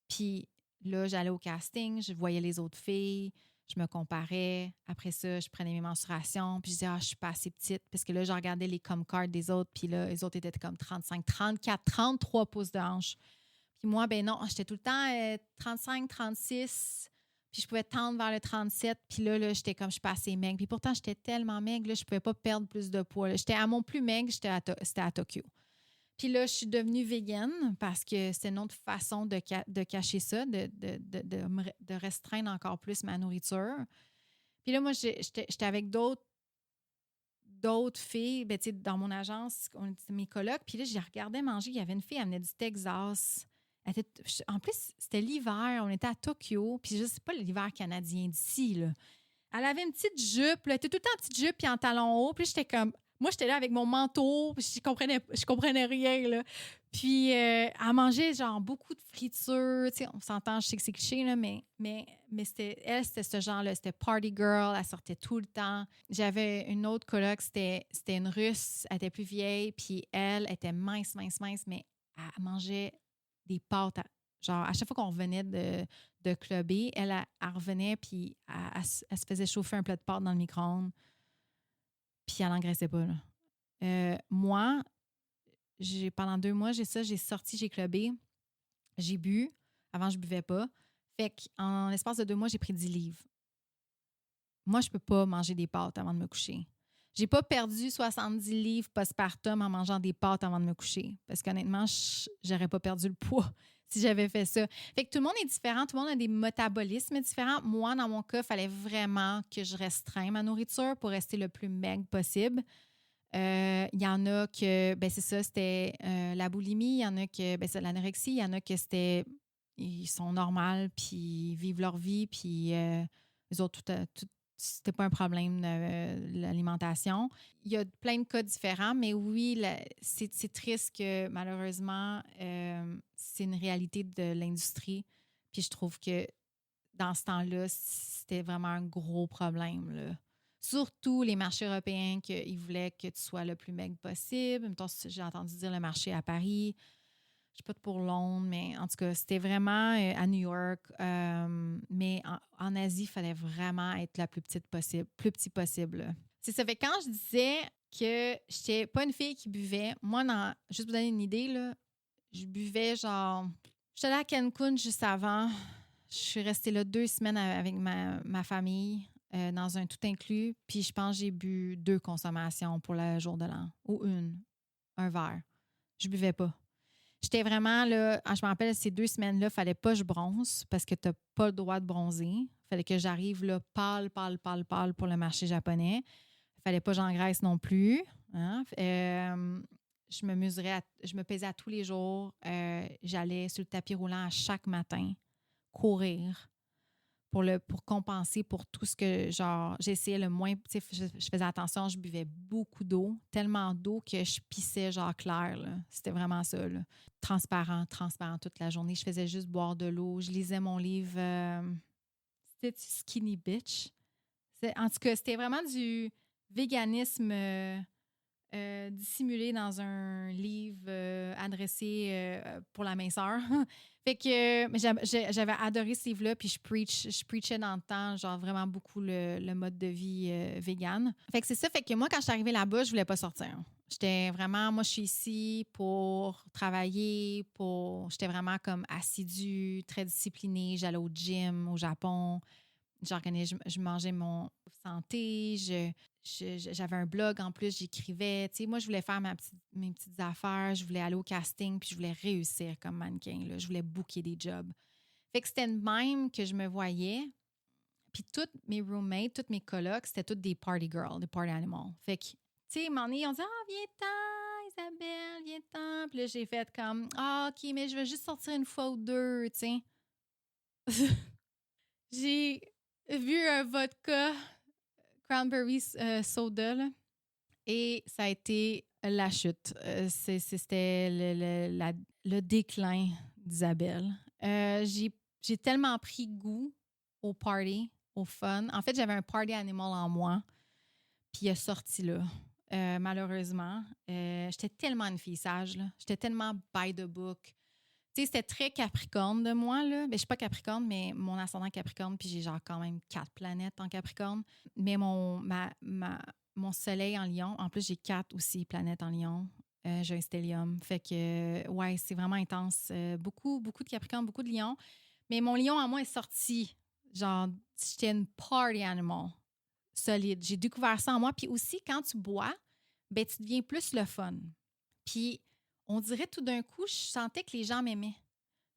Puis là, j'allais au casting, je voyais les autres filles, je me comparais. Après ça, je prenais mes mensurations, puis je disais, je suis pas assez petite. Parce que là, je regardais les com cards des autres, puis là, les autres étaient comme 35, 34, 33 pouces de hanche. Puis moi, ben non, j'étais tout le temps 35, 36. Puis je pouvais tendre vers le 37. Puis là j'étais comme, je suis pas assez maigre. Puis pourtant, j'étais tellement maigre, là, je pouvais pas perdre plus de poids. Là. J'étais à mon plus maigre, c'était à Tokyo. Puis là, je suis devenue végane parce que c'est une autre façon de cacher ça, de restreindre encore plus ma nourriture. Puis là, moi, j'étais avec d'autres filles, dans mon agence, on était mes colocs. Puis là, je les regardais manger. Il y avait une fille, elle venait du Texas. En plus, c'était l'hiver, on était à Tokyo. Puis je sais pas l'hiver canadien d'ici, là. Elle avait une petite jupe, là. Elle était tout le temps en petite jupe puis en talons hauts. Puis j'étais comme... Moi, j'étais là avec mon manteau, puis je comprenais rien, là. Puis, elle mangeait, genre, beaucoup de fritures. Tu sais, on s'entend, je sais que c'est cliché, là, mais c'était ce genre-là. C'était party girl, elle sortait tout le temps. J'avais une autre coloc, c'était une Russe, elle était plus vieille, puis elle était mince, mais elle mangeait des pâtes. Genre, à chaque fois qu'on revenait de clubber, elle revenait, puis elle se faisait chauffer un plat de pâtes dans le micro-ondes. Puis elle n'engraissait pas. Là. Moi, pendant 2 mois, j'ai sorti, j'ai clubbé, j'ai bu. Avant, je ne buvais pas. Fait qu'en l'espace de 2 mois, j'ai pris 10 livres. Moi, je peux pas manger des pâtes avant de me coucher. J'ai pas perdu 70 livres postpartum en mangeant des pâtes avant de me coucher. Parce qu'honnêtement, j'aurais pas perdu le poids si j'avais fait ça. Fait que tout le monde est différent, tout le monde a des métabolismes différents. Moi, dans mon cas, il fallait vraiment que je restreigne ma nourriture pour rester le plus maigre possible. Il y en a que, ben c'est ça, c'était la boulimie. Il y en a que, ben c'est l'anorexie. Il y en a que c'était, ils sont normales, puis ils vivent leur vie, puis les autres, c'était pas un problème de l'alimentation. Il y a plein de cas différents, mais oui, c'est triste que malheureusement, c'est une réalité de l'industrie. Puis je trouve que dans ce temps-là, c'était vraiment un gros problème, là. Surtout les marchés européens, qu'ils voulaient que tu sois le plus maigre possible. Mettons, j'ai entendu dire le marché à Paris. Je ne sais pas pour Londres, mais en tout cas, c'était vraiment à New York. Mais en Asie, il fallait vraiment être la plus petite possible, plus petit possible, là. C'est ça. Fait que quand je disais que je n'étais pas une fille qui buvait, moi, juste pour vous donner une idée, là, je buvais genre... J'étais allée à Cancun juste avant. Je suis restée là 2 semaines avec ma famille dans un tout inclus. Puis je pense que j'ai bu 2 consommations pour le jour de l'an. Ou un verre. Je buvais pas. J'étais vraiment là, je me rappelle, ces 2 semaines-là, il ne fallait pas que je bronze parce que tu n'as pas le droit de bronzer. Il fallait que j'arrive là pâle pour le marché japonais. Il ne fallait pas que j'engraisse non plus. Hein? Je me pesais à tous les jours. J'allais sur le tapis roulant à chaque matin courir pour compenser pour tout ce que, genre, j'essayais le moins, tu sais, je faisais attention, je buvais beaucoup d'eau, tellement d'eau que je pissais, genre, clair, là. C'était vraiment ça, là. Transparent toute la journée. Je faisais juste boire de l'eau. Je lisais mon livre, c'était Skinny Bitch. En tout cas, c'était vraiment du véganisme dissimulé dans un livre adressé pour la minceur. Fait que j'avais adoré ce livre-là, puis je preachais dans le temps, genre vraiment beaucoup le mode de vie vegan. Fait que c'est ça, fait que moi, quand je suis arrivée là-bas, je voulais pas sortir. J'étais vraiment, moi, je suis ici pour travailler, j'étais vraiment comme assidue, très disciplinée. J'allais au gym au Japon. Je mangeais mon santé, j'avais un blog en plus, j'écrivais. Tu sais, moi, je voulais faire mes petites affaires, je voulais aller au casting, puis je voulais réussir comme mannequin, là. Je voulais booker des jobs. Fait que c'était de même que je me voyais. Puis toutes mes roommates, toutes mes colocs, c'était toutes des party girls, des party animals. Fait que, tu sais, à un moment donné, on dit « Ah, viens-t'en, Isabelle, viens-t'en. » Puis là, j'ai fait comme « Ah, OK, mais je vais juste sortir une fois ou deux, tu sais. » J'ai vu un vodka cranberry soda là, et ça a été la chute. C'était le déclin d'Isabelle. J'ai tellement pris goût au party, au fun. En fait, j'avais un party animal en moi, puis il est sorti là. Malheureusement. J'étais tellement une fille sage, là. J'étais tellement by the book. Tu sais, c'était très Capricorne de moi, là. Ben, je suis pas Capricorne, mais mon ascendant Capricorne, puis j'ai genre quand même 4 planètes en Capricorne. Mais mon soleil en Lion, en plus, j'ai 4 aussi planètes en Lion. J'ai un stellium. Fait que, ouais, c'est vraiment intense. Beaucoup de Capricorne, beaucoup de Lion. Mais mon Lion en moi est sorti. Genre, j'étais une party animal solide. J'ai découvert ça en moi. Puis aussi, quand tu bois, ben, tu deviens plus le fun. Puis, on dirait tout d'un coup, je sentais que les gens m'aimaient.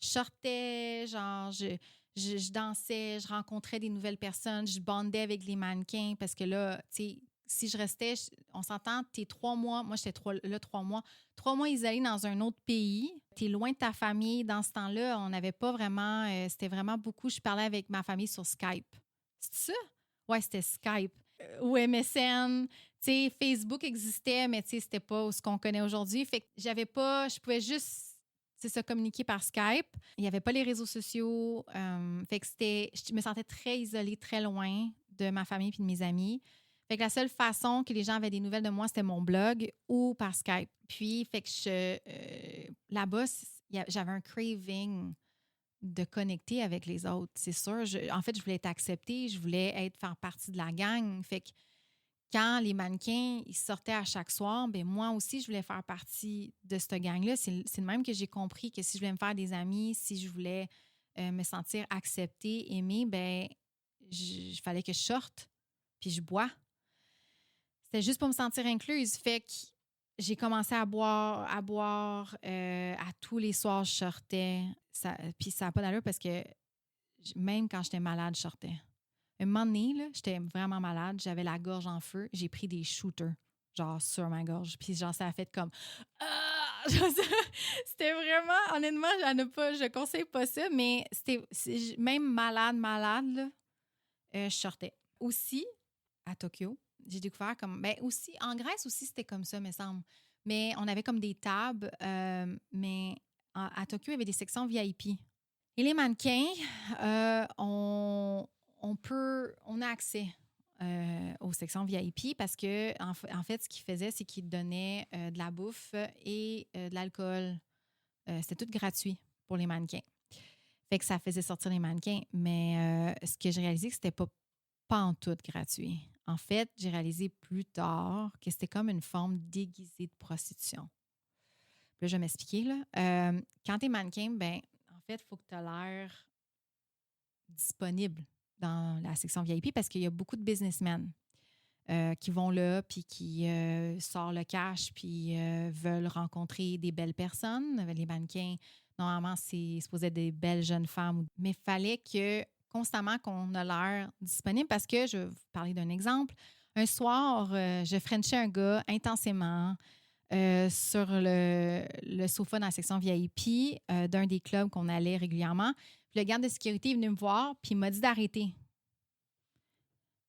Je sortais, genre, je dansais, je rencontrais des nouvelles personnes, je bondais avec les mannequins parce que là, tu sais, si je restais, on s'entend, t'es 3 mois, moi j'étais là 3 mois isolée dans un autre pays, t'es loin de ta famille. Dans ce temps-là, on n'avait pas vraiment, c'était vraiment beaucoup, je parlais avec ma famille sur Skype. C'est ça? Ouais, c'était Skype. Ou MSN. Tu sais, Facebook existait, mais tu sais, c'était pas ce qu'on connaît aujourd'hui. Fait que je pouvais juste, c'est ça, communiquer par Skype. Il n'y avait pas les réseaux sociaux. Fait que je me sentais très isolée, très loin de ma famille et de mes amis. Fait que la seule façon que les gens avaient des nouvelles de moi, c'était mon blog ou par Skype. Puis, fait que là-bas, j'avais un craving de connecter avec les autres, c'est sûr. En fait, je voulais être acceptée, je voulais faire partie de la gang. Fait que quand les mannequins ils sortaient à chaque soir, ben moi aussi, je voulais faire partie de cette gang-là. C'est le même que j'ai compris que si je voulais me faire des amis, si je voulais me sentir acceptée, aimée, ben il fallait que je sorte, puis je bois. C'était juste pour me sentir incluse. Fait que j'ai commencé à boire. À tous les soirs, je sortais. Puis ça n'a pas d'allure parce que même quand j'étais malade, je sortais. Un moment donné, là, j'étais vraiment malade. J'avais la gorge en feu. J'ai pris des shooters, genre, sur ma gorge. Puis genre, ça a fait comme... Ah! C'était vraiment... Honnêtement, je conseille pas ça, mais même malade, là, je sortais. Aussi, à Tokyo, j'ai découvert comme... Ben aussi, en Grèce aussi, c'était comme ça, me semble. Mais on avait comme des tables, mais à Tokyo, il y avait des sections VIP. Et les mannequins, on a accès aux sections VIP parce que, en fait, ce qu'ils faisaient, c'est qu'ils donnaient de la bouffe et de l'alcool. C'était tout gratuit pour les mannequins. Fait que ça faisait sortir les mannequins. Mais ce que j'ai réalisé, c'est que c'était pas en tout gratuit. En fait, j'ai réalisé plus tard que c'était comme une forme déguisée de prostitution. Puis là, je vais m'expliquer. Là. Quand t'es mannequin, ben en fait, il faut que tu aies l'air disponible dans la section VIP parce qu'il y a beaucoup de businessmen qui vont là, puis qui sortent le cash, puis veulent rencontrer des belles personnes. Les mannequins, normalement, c'est supposé être des belles jeunes femmes. Mais il fallait que constamment qu'on a l'air disponible parce que, je vais vous parler d'un exemple. Un soir, je frenchais un gars intensément sur le sofa dans la section VIP d'un des clubs qu'on allait régulièrement. Puis le garde de sécurité est venu me voir, puis il m'a dit d'arrêter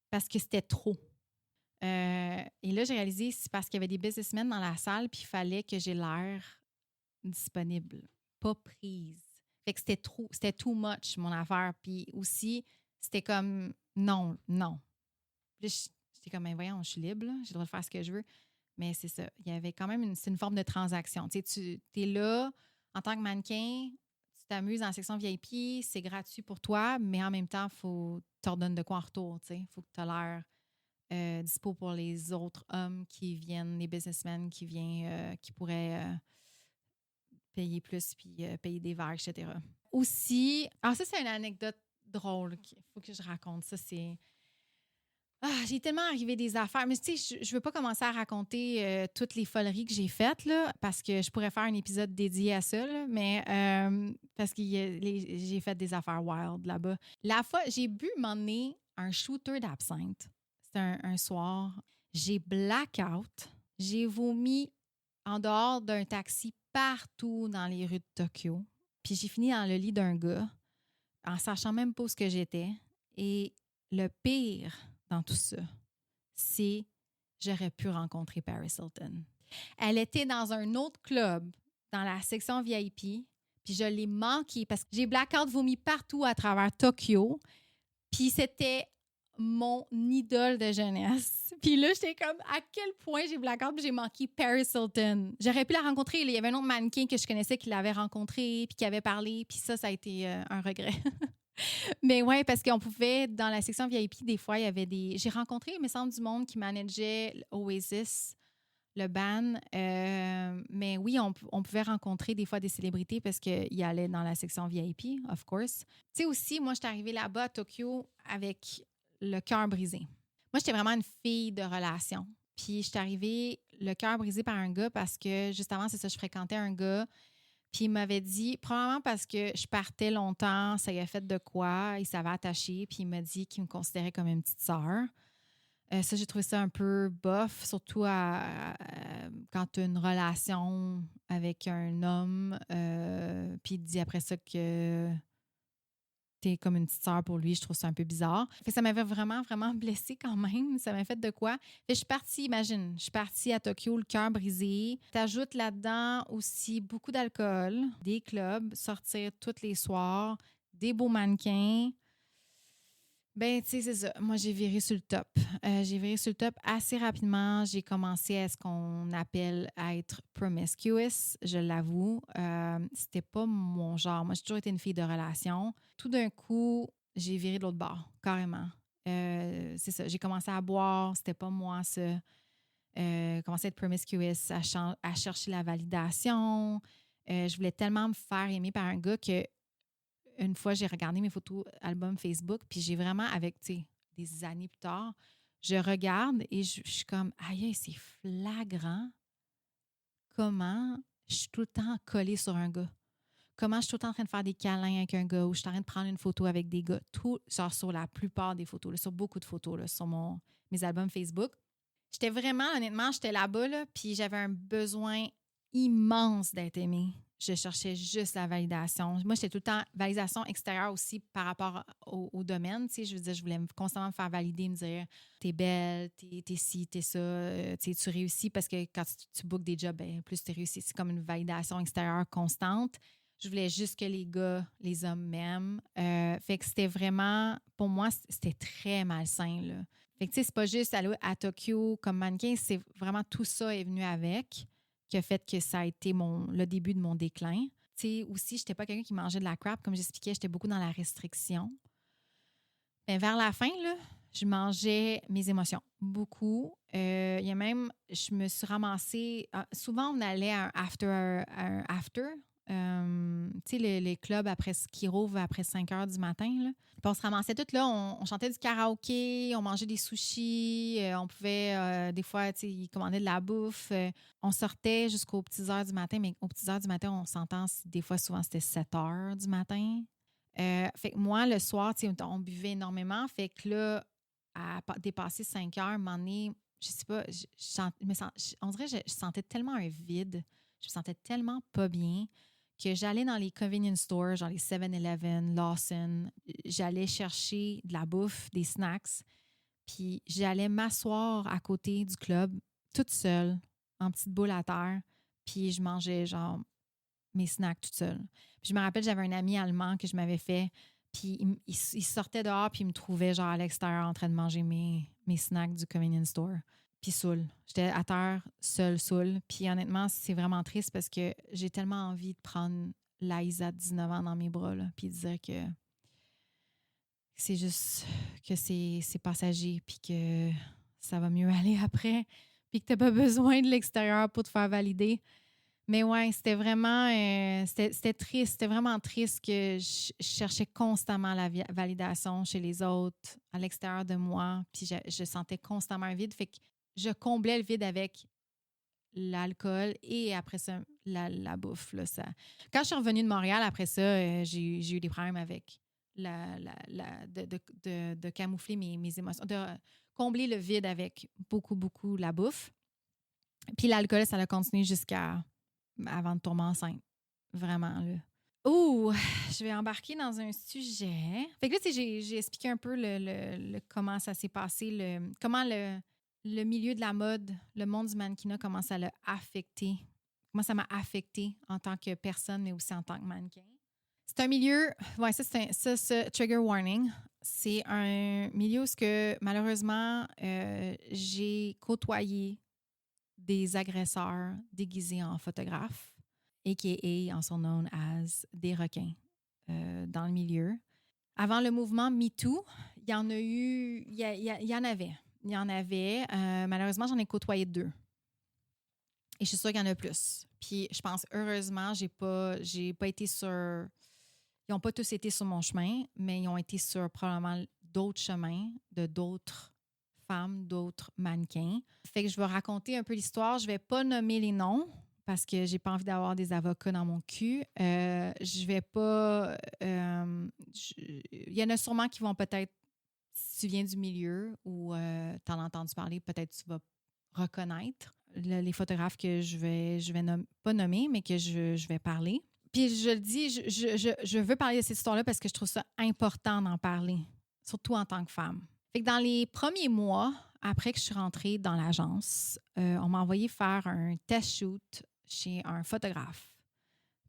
parce que c'était trop. Et là, j'ai réalisé c'est parce qu'il y avait des businessmen dans la salle, puis il fallait que j'ai l'air disponible, pas prise. Fait que c'était too much, mon affaire. Puis aussi, c'était comme non. Puis là, j'étais comme, mais voyons, je suis libre, là, j'ai le droit de faire ce que je veux. Mais c'est ça. Il y avait quand même c'est une forme de transaction. Tu sais, tu es là en tant que mannequin, tu t'amuses dans la section VIP, c'est gratuit pour toi, mais en même temps, il faut tu leur donnes de quoi en retour. Il faut que tu aies l'air dispo pour les autres hommes qui viennent, les businessmen qui pourraient payer plus puis payer des verres, etc. Aussi, alors ça, c'est une anecdote drôle qu'il faut que je raconte. Ça, c'est... j'ai tellement arrivé des affaires. Mais tu sais, je veux pas commencer à raconter toutes les foleries que j'ai faites, là, parce que je pourrais faire un épisode dédié à ça, là, mais parce que j'ai fait des affaires wild là-bas. La fois, j'ai bu m'emmener un shooter d'absinthe. C'était un soir. J'ai blackout. J'ai vomi en dehors d'un taxi partout dans les rues de Tokyo. Puis j'ai fini dans le lit d'un gars en sachant même pas où ce que j'étais. Et le pire dans tout ça, c'est j'aurais pu rencontrer Paris Hilton. Elle était dans un autre club, dans la section VIP, puis je l'ai manqué parce que j'ai blackout vomi partout à travers Tokyo, puis c'était mon idole de jeunesse. Puis là, j'étais comme, à quel point j'ai blackout puis j'ai manqué Paris Hilton. J'aurais pu la rencontrer. Il y avait un autre mannequin que je connaissais qui l'avait rencontré puis qui avait parlé, puis ça a été un regret. Mais ouais, parce qu'on pouvait, dans la section VIP, des fois, il y avait des... J'ai rencontré, il me semble, du monde qui manageait Oasis, le band. Mais oui, on pouvait rencontrer des fois des célébrités parce qu'ils allaient dans la section VIP, of course. Tu sais aussi, moi, j'étais arrivée là-bas à Tokyo avec le cœur brisé. Moi, j'étais vraiment une fille de relation. Puis, j'étais arrivée le cœur brisé par un gars parce que, juste avant, c'est ça, je fréquentais un gars. Puis il m'avait dit, probablement parce que je partais longtemps, ça y a fait de quoi, il s'avait attaché, puis il m'a dit qu'il me considérait comme une petite sœur. Ça, j'ai trouvé ça un peu bof, surtout quand tu as une relation avec un homme, puis il te dit après ça que t'es comme une petite sœur pour lui. Je trouve ça un peu bizarre. Fait que ça m'avait vraiment, vraiment blessée quand même. Ça m'a fait de quoi? Fait que je suis partie, imagine, je suis partie à Tokyo, le cœur brisé. T'ajoutes là-dedans aussi beaucoup d'alcool, des clubs, sortir tous les soirs, des beaux mannequins. Ben, tu sais, c'est ça. Moi, j'ai viré sur le top. J'ai viré sur le top assez rapidement. J'ai commencé à ce qu'on appelle à être promiscuous, je l'avoue. C'était pas mon genre. Moi, j'ai toujours été une fille de relation. Tout d'un coup, j'ai viré de l'autre bord, carrément. C'est ça. J'ai commencé à boire. C'était pas moi, ça. Commencé à être promiscuous, à chercher la validation. Je voulais tellement me faire aimer par un gars que une fois, j'ai regardé mes photos album Facebook, puis j'ai vraiment, avec, tu sais, des années plus tard, je regarde et je suis comme, aïe, c'est flagrant comment je suis tout le temps collée sur un gars. Comment je suis tout le temps en train de faire des câlins avec un gars ou je suis en train de prendre une photo avec des gars. Tout, genre sur la plupart des photos, là, sur beaucoup de photos, là, sur mes albums Facebook. J'étais vraiment, honnêtement, j'étais là-bas, là, puis j'avais un besoin immense d'être aimée. Je cherchais juste la validation. Moi, j'étais tout le temps validation extérieure aussi par rapport au domaine. Tu sais, je veux dire, je voulais constamment me faire valider, me dire t'es belle, t'es ci, t'es ça, tu réussis parce que quand tu bookes des jobs, ben, plus tu réussis. C'est comme une validation extérieure constante. Je voulais juste que les gars, les hommes m'aiment. Fait que c'était vraiment, pour moi, c'était très malsain, là. Fait que, tu sais, c'est pas juste aller à Tokyo comme mannequin, c'est vraiment tout ça est venu avec, qui a fait que ça a été le début de mon déclin. Tu sais, aussi, j'étais pas quelqu'un qui mangeait de la crap. Comme j'expliquais, j'étais beaucoup dans la restriction. Mais vers la fin, là, je mangeais mes émotions. Beaucoup. Il y a même, je me suis ramassée. Souvent, on allait à un after. Tu sais, les clubs qui rouvrent après 5 heures du matin. Là. Puis on se ramassait toutes là. On chantait du karaoké, on mangeait des sushis. On pouvait, des fois, tu sais, ils commandaient de la bouffe. On sortait jusqu'aux petites heures du matin. Mais aux petites heures du matin, on s'entend, des fois, souvent, c'était 7 heures du matin. Fait que moi, le soir, on buvait énormément. Fait que là, à dépasser 5 heures, à un moment donné, je sais pas, on dirait que je sentais tellement un vide. Je me sentais tellement pas bien que j'allais dans les convenience stores, genre les 7-Eleven, Lawson. J'allais chercher de la bouffe, des snacks. Puis j'allais m'asseoir à côté du club, toute seule, en petite boule à terre. Puis je mangeais genre mes snacks toute seule. Puis je me rappelle, j'avais un ami allemand que je m'avais fait, puis il sortait dehors, puis il me trouvait genre à l'extérieur en train de manger mes snacks du convenience store. Puis saoul. J'étais à terre, seule, saoul. Puis honnêtement, c'est vraiment triste parce que j'ai tellement envie de prendre Laïsa de 19 ans dans mes bras, là, puis de dire que c'est juste que c'est passager, puis que ça va mieux aller après, puis que t'as pas besoin de l'extérieur pour te faire valider. Mais ouais, c'était vraiment c'était triste. C'était vraiment triste que je cherchais constamment la validation chez les autres, à l'extérieur de moi. Puis je sentais constamment un vide. Fait que je comblais le vide avec l'alcool et après ça, la bouffe. Là, ça. Quand je suis revenue de Montréal, après ça, j'ai eu des problèmes avec de camoufler mes émotions, de combler le vide avec beaucoup, beaucoup la bouffe. Puis l'alcool, ça a continué jusqu'à avant de tomber enceinte. Vraiment, là. Ouh, je vais embarquer dans un sujet. Fait que là, tu sais, j'ai expliqué un peu comment ça s'est passé, comment le milieu de la mode, le monde du mannequinat, comment ça l'a affecté, comment ça m'a affecté en tant que personne, mais aussi en tant que mannequin. C'est un milieu, ouais, ça, trigger warning. C'est un milieu où malheureusement, j'ai côtoyé des agresseurs déguisés en photographes, a.k.a. en son known as des requins dans le milieu. Avant le mouvement MeToo, il y en a eu, il y en avait. Il y en avait. Malheureusement, j'en ai côtoyé 2. Et je suis sûre qu'il y en a plus. Puis je pense, heureusement, j'ai pas été sur... Ils n'ont pas tous été sur mon chemin, mais ils ont été sur probablement d'autres chemins de d'autres femmes, d'autres mannequins. Fait que je vais raconter un peu l'histoire. Je vais pas nommer les noms parce que j'ai pas envie d'avoir des avocats dans mon cul. Je vais pas... Il y en a sûrement qui vont peut-être, si tu viens du milieu ou tu en as entendu parler, peut-être tu vas reconnaître les photographes que je vais pas nommer, mais que je vais parler. Puis je le dis, je veux parler de cette histoire-là parce que je trouve ça important d'en parler, surtout en tant que femme. Fait que dans les premiers mois, après que je suis rentrée dans l'agence, on m'a envoyé faire un test shoot chez un photographe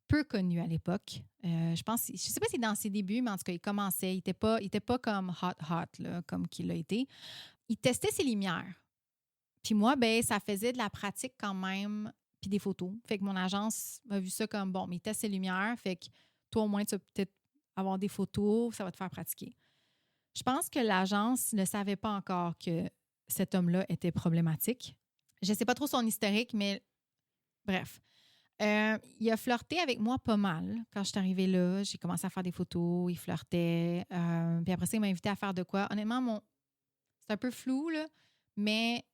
peu connu à l'époque. Je sais pas si c'est dans ses débuts, mais en tout cas, il commençait. Il était pas comme hot, là, comme qu'il a été. Il testait ses lumières. Puis moi, ben ça faisait de la pratique quand même, puis des photos. Fait que mon agence m'a vu ça comme, bon, mais il teste ses lumières, fait que toi, au moins, tu vas peut-être avoir des photos, ça va te faire pratiquer. Je pense que l'agence ne savait pas encore que cet homme-là était problématique. Je ne sais pas trop son historique, mais bref. Il a flirté avec moi pas mal. Quand je suis arrivée là, j'ai commencé à faire des photos, il flirtait. Puis après ça, il m'a invité à faire de quoi. Honnêtement, c'est un peu flou, là. Mais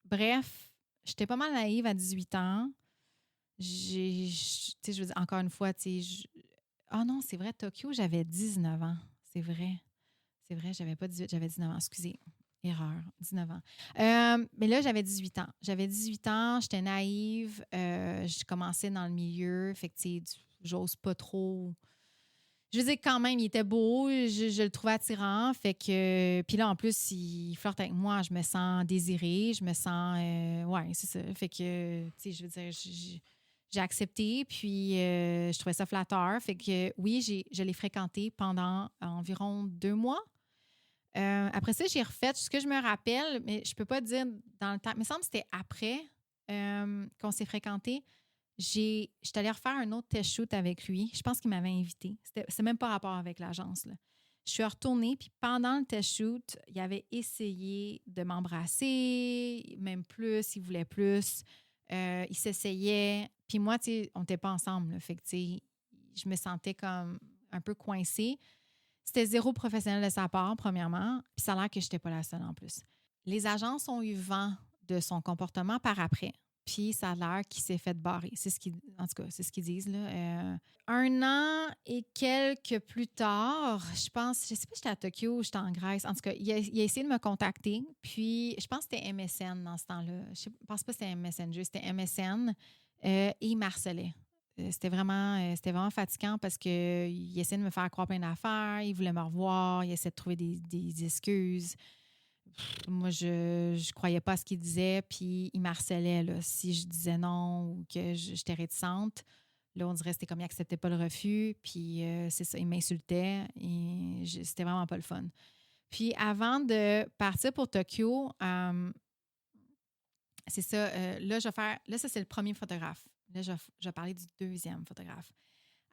bref, j'étais pas mal naïve à 18 ans. Tu sais, je veux dire, encore une fois, tu sais, ah non, c'est vrai, Tokyo, j'avais 19 ans. C'est vrai. C'est vrai, j'avais pas 18, j'avais 19 ans. Excusez. Erreur, 19 ans. Mais là, j'avais 18 ans. J'avais 18 ans, j'étais naïve. Je commençais dans le milieu. Fait que, tu sais, j'ose pas trop. Je veux dire, quand même, il était beau. Je le trouvais attirant. Fait que. Puis là, en plus, il flirte avec moi. Je me sens désirée. Je me sens. Ouais, c'est ça. Fait que, tu sais, je veux dire, j'ai accepté. Puis, je trouvais ça flatteur. Fait que, oui, je l'ai fréquenté pendant environ 2 mois. Après ça, j'ai refait ce que je me rappelle, mais je peux pas dire dans le temps. Il me semble que c'était après qu'on s'est fréquentés. J'étais allée refaire un autre test shoot avec lui. Je pense qu'il m'avait invité. C'est même pas rapport avec l'agence, là. Je suis retournée, puis pendant le test shoot, il avait essayé de m'embrasser, même plus, il voulait plus. Il s'essayait. Puis moi, tu sais, on n'était pas ensemble, là. Fait que, tu sais, je me sentais comme un peu coincée. C'était zéro professionnel de sa part, premièrement, puis ça a l'air que je n'étais pas la seule en plus. Les agences ont eu vent de son comportement par après, puis ça a l'air qu'il s'est fait barrer. En tout cas, c'est ce qu'ils disent, là. 1 an et quelques plus tard, je pense, je sais pas si j'étais à Tokyo ou j'étais en Grèce. En tout cas, il a essayé de me contacter, puis je pense que c'était MSN dans ce temps-là. Je pense pas que c'était Messenger, c'était MSN, et il m'harcelait. C'était vraiment fatigant parce qu'il essayait de me faire croire plein d'affaires, il voulait me revoir, il essayait de trouver des excuses. Moi, je croyais pas à ce qu'il disait, puis il m'harcelait, là. Si je disais non ou que j'étais réticente, là, on dirait que c'était comme il acceptait pas le refus, puis c'est ça, il m'insultait et c'était vraiment pas le fun. Puis avant de partir pour Tokyo, c'est ça, là, ça, c'est le premier photographe. Là, je vais parler du deuxième photographe.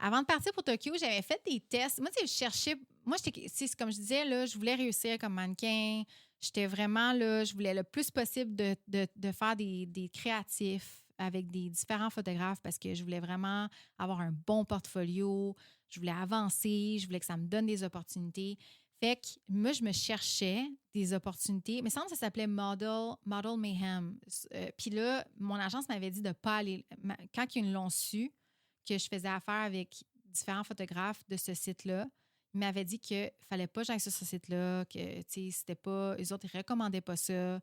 Avant de partir pour Tokyo, j'avais fait des tests. Moi, tu sais, je cherchais. Moi, c'est comme je disais, là, je voulais réussir comme mannequin. J'étais vraiment là, je voulais le plus possible de faire des créatifs avec des différents photographes parce que je voulais vraiment avoir un bon portfolio. Je voulais avancer. Je voulais que ça me donne des opportunités. Fait que moi, je me cherchais des opportunités. Mais il me semble que ça s'appelait Model Mayhem. Puis là, mon agence m'avait dit de ne pas aller. Quand ils l'ont su, que je faisais affaire avec différents photographes de ce site-là, ils m'avaient dit qu'il ne fallait pas que j'aille sur ce site-là, que c'était pas. Eux autres, ils ne recommandaient pas ça.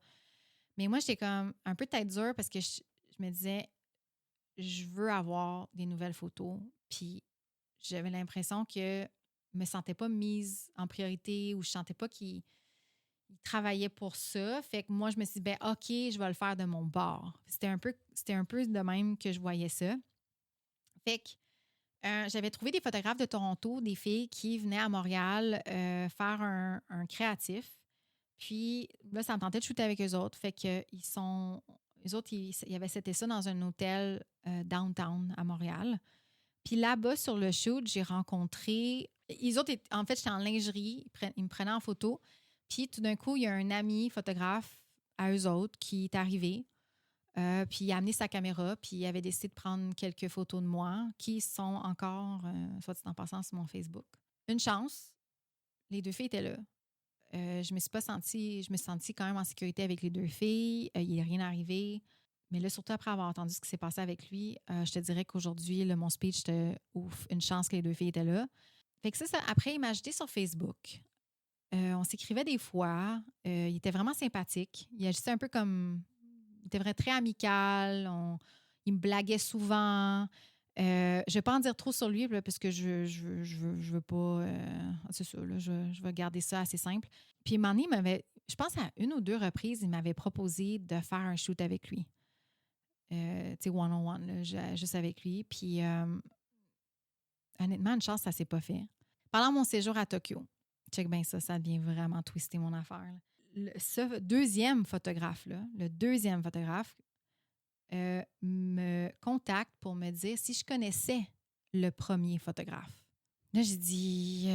Mais moi, j'étais comme un peu tête dure parce que je me disais, je veux avoir des nouvelles photos. Puis j'avais l'impression que je me sentais pas mise en priorité ou je sentais pas qu'ils travaillaient pour ça. Fait que moi, je me suis dit, ben OK, je vais le faire de mon bord. C'était un peu de même que je voyais ça. Fait que j'avais trouvé des photographes de Toronto, des filles qui venaient à Montréal faire un créatif. Puis là, ça me tentait de shooter avec eux autres. Fait que ils avaient seté ça dans un hôtel downtown à Montréal. Puis là-bas, sur le shoot, j'ai rencontré. Les autres, en fait, j'étais en lingerie. Ils me prenaient en photo. Puis tout d'un coup, il y a un ami photographe à eux autres qui est arrivé. Puis il a amené sa caméra, puis il avait décidé de prendre quelques photos de moi qui sont encore, soit dit en passant, sur mon Facebook. Une chance, les deux filles étaient là. Je me suis sentie quand même en sécurité avec les deux filles. Il n'est rien arrivé. Mais là, surtout après avoir entendu ce qui s'est passé avec lui, je te dirais qu'aujourd'hui, là, mon speech, c'était ouf, une chance que les deux filles étaient là. Fait que ça, après, il m'a ajouté sur Facebook. On s'écrivait des fois. Il était vraiment sympathique. Il agissait un peu comme. Il était vraiment très amical. Il me blaguait souvent. Je ne vais pas en dire trop sur lui là, parce que je veux pas. C'est ça, là, je vais garder ça assez simple. Puis, Manny je pense à une ou deux reprises, il m'avait proposé de faire un shoot avec lui. Tu sais, one-on-one, là, juste avec lui. Puis, honnêtement, une chance, ça ne s'est pas fait. Pendant mon séjour à Tokyo, check bien ça devient vraiment twisté mon affaire. Là. Ce deuxième photographe-là, le deuxième photographe, me contacte pour me dire si je connaissais le premier photographe. Là, j'ai dit,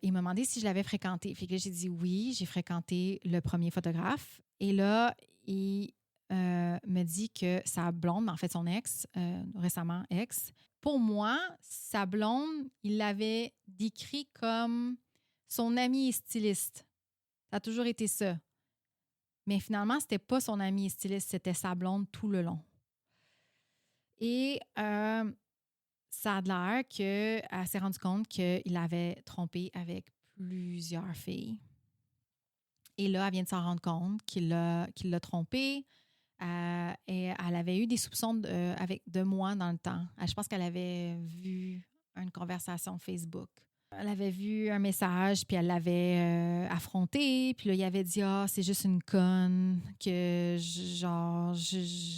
il m'a demandé si je l'avais fréquenté. Fait que j'ai dit oui, j'ai fréquenté le premier photographe. Et là, il me dit que sa blonde, en fait son ex, récemment ex, pour moi, sa blonde, il l'avait décrit comme son ami et styliste. Ça a toujours été ça. Mais finalement, c'était pas son ami et styliste, c'était sa blonde tout le long. Et ça a l'air qu'elle s'est rendue compte qu'il avait trompé avec plusieurs filles. Et là, elle vient de s'en rendre compte qu'il l'a trompée. Et elle avait eu des soupçons de moi dans le temps. Je pense qu'elle avait vu une conversation Facebook. Elle avait vu un message, puis elle l'avait affronté. Puis là, il avait dit « Ah, c'est juste une conne que,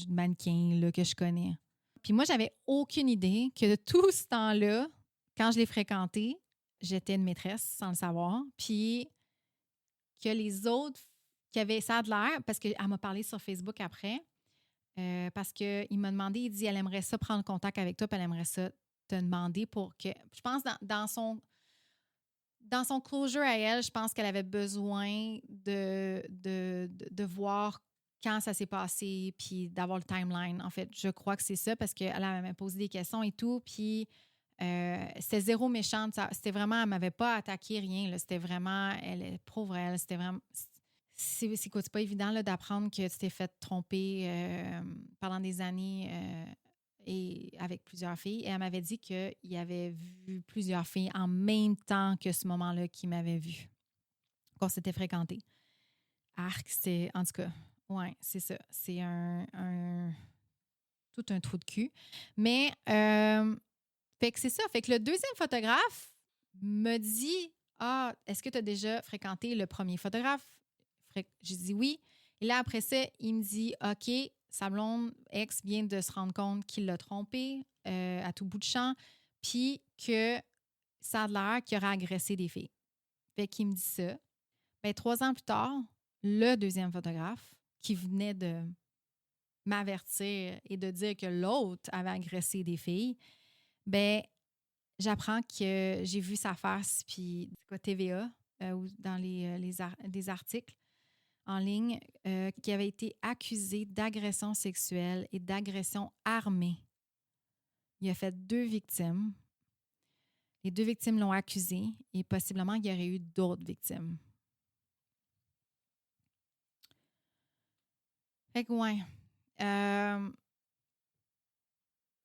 mannequin là, que je connais. » Puis moi, j'avais aucune idée que de tout ce temps-là, quand je l'ai fréquenté, j'étais une maîtresse sans le savoir. Puis que les autres qui avaient ça de l'air, parce qu'elle m'a parlé sur Facebook après, parce qu'il m'a demandé, il dit, elle aimerait ça prendre contact avec toi, puis elle aimerait ça te demander pour que... Je pense dans son closure à elle, je pense qu'elle avait besoin de voir quand ça s'est passé, puis d'avoir le timeline. En fait, je crois que c'est ça, parce qu'elle m'a posé des questions et tout, puis c'était zéro méchante. C'était vraiment, elle m'avait pas attaqué, rien. Là, c'était vraiment, elle est pauvre, elle. C'était vraiment... C'est pas évident là, d'apprendre que tu t'es fait tromper pendant des années et avec plusieurs filles. Et elle m'avait dit qu'il avait vu plusieurs filles en même temps que ce moment-là qu'il m'avait vu. Qu'on s'était fréquenté. Arc, c'est... En tout cas, ouais, c'est ça. C'est tout un trou de cul. Mais, fait que c'est ça. Fait que le deuxième photographe me dit « Ah, est-ce que tu as déjà fréquenté le premier photographe? » J'ai dit oui. Et là, après ça, il me dit « OK, sa blonde ex vient de se rendre compte qu'il l'a trompé à tout bout de champ, puis que ça a l'air qu'il aurait agressé des filles. » Fait qu'il me dit ça. Bien, 3 ans plus tard, le deuxième photographe qui venait de m'avertir et de dire que l'autre avait agressé des filles, bien, j'apprends que j'ai vu sa face, puis TVA, ou dans des articles en ligne, qui avait été accusé d'agression sexuelle et d'agression armée. Il a fait 2 victimes. Les 2 victimes l'ont accusé et possiblement il y aurait eu d'autres victimes. Fait que, ouais.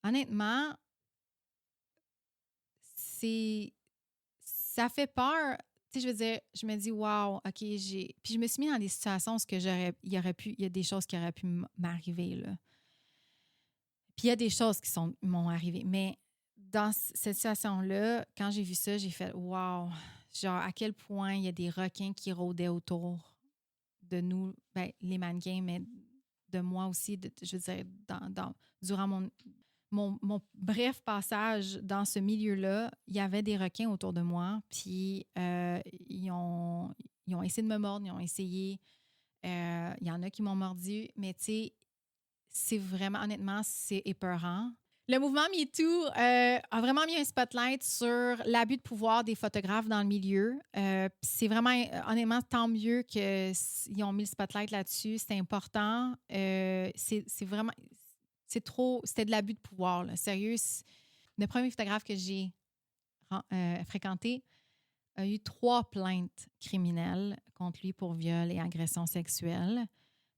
Honnêtement, ça fait peur. Tu sais, je veux dire, je me dis, wow, OK, Puis je me suis mis dans des situations où il y a des choses qui auraient pu m'arriver, là. Puis il y a des choses qui m'ont arrivé. Mais dans cette situation-là, quand j'ai vu ça, j'ai fait, wow, genre, à quel point il y a des requins qui rôdaient autour de nous, ben, les mannequins, mais de moi aussi, je veux dire, durant mon bref passage dans ce milieu-là, il y avait des requins autour de moi, puis ils ont essayé de me mordre, ils ont essayé, il y en a qui m'ont mordu, mais tu sais, c'est vraiment, honnêtement, c'est épeurant. Le mouvement MeToo a vraiment mis un spotlight sur l'abus de pouvoir des photographes dans le milieu. C'est vraiment, honnêtement, tant mieux qu'ils ont mis le spotlight là-dessus. C'est important. C'est vraiment... C'était de l'abus de pouvoir, là. Sérieux, le premier photographe que j'ai fréquenté a eu 3 plaintes criminelles contre lui pour viol et agression sexuelle.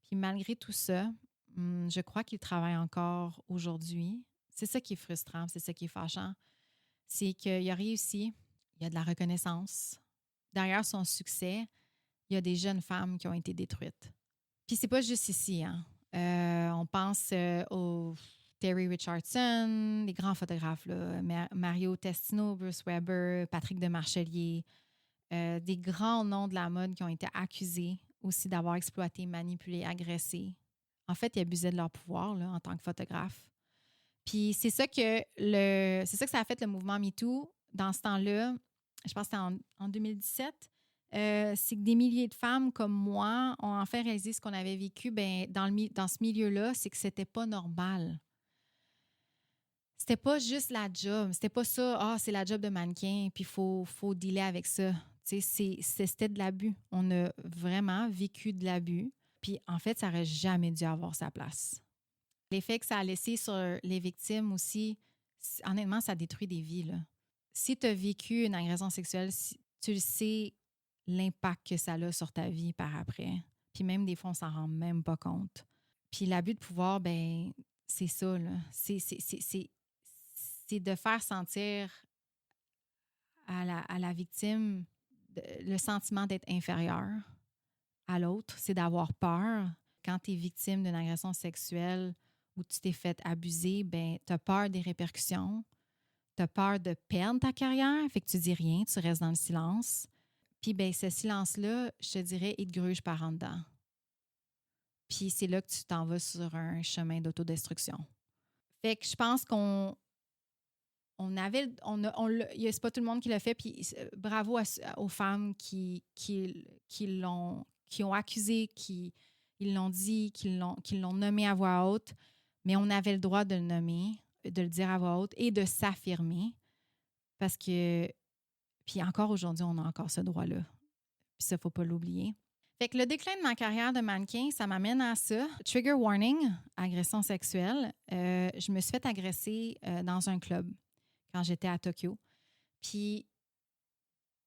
Puis malgré tout ça, je crois qu'il travaille encore aujourd'hui. C'est ça qui est frustrant, c'est ça qui est fâchant. C'est qu'il a réussi, il y a de la reconnaissance. Derrière son succès, il y a des jeunes femmes qui ont été détruites. Puis c'est pas juste ici, hein. On pense au Terry Richardson, les grands photographes, là, Mario Testino, Bruce Weber, Patrick Demarchelier, des grands noms de la mode qui ont été accusés aussi d'avoir exploité, manipulé, agressé. En fait, ils abusaient de leur pouvoir là, en tant que photographe. Puis c'est ça que ça a fait le mouvement MeToo dans ce temps-là. Je pense que c'était en 2017. C'est que des milliers de femmes comme moi ont enfin réalisé ce qu'on avait vécu dans ce milieu-là, c'est que c'était pas normal. C'était pas juste la job. C'était pas ça, c'est la job de mannequin, puis il faut dealer avec ça. C'était de l'abus. On a vraiment vécu de l'abus. Puis en fait, ça n'aurait jamais dû avoir sa place. L'effet que ça a laissé sur les victimes aussi, honnêtement, ça détruit des vies, là. Si tu as vécu une agression sexuelle, tu le sais l'impact que ça a sur ta vie par après. Puis même des fois, on s'en rend même pas compte. Puis l'abus de pouvoir, ben c'est ça, là. C'est de faire sentir à la victime le sentiment d'être inférieur à l'autre, c'est d'avoir peur. Quand tu es victime d'une agression sexuelle ou tu t'es fait abuser, ben tu as peur des répercussions, tu as peur de perdre ta carrière, fait que tu dis rien, tu restes dans le silence. Puis ben ce silence-là, je te dirais, il te gruge par en dedans. Puis c'est là que tu t'en vas sur un chemin d'autodestruction. Fait que je pense qu'on avait, c'est pas tout le monde qui l'a fait, puis bravo aux femmes qui ont accusé, ils l'ont dit, qui l'ont nommé à voix haute, mais on avait le droit de le nommer, de le dire à voix haute et de s'affirmer parce que, puis encore aujourd'hui, on a encore ce droit-là. Puis ça, il ne faut pas l'oublier. Fait que le déclin de ma carrière de mannequin, ça m'amène à ça. Trigger warning, agression sexuelle. Je me suis fait agresser dans un club quand j'étais à Tokyo. Puis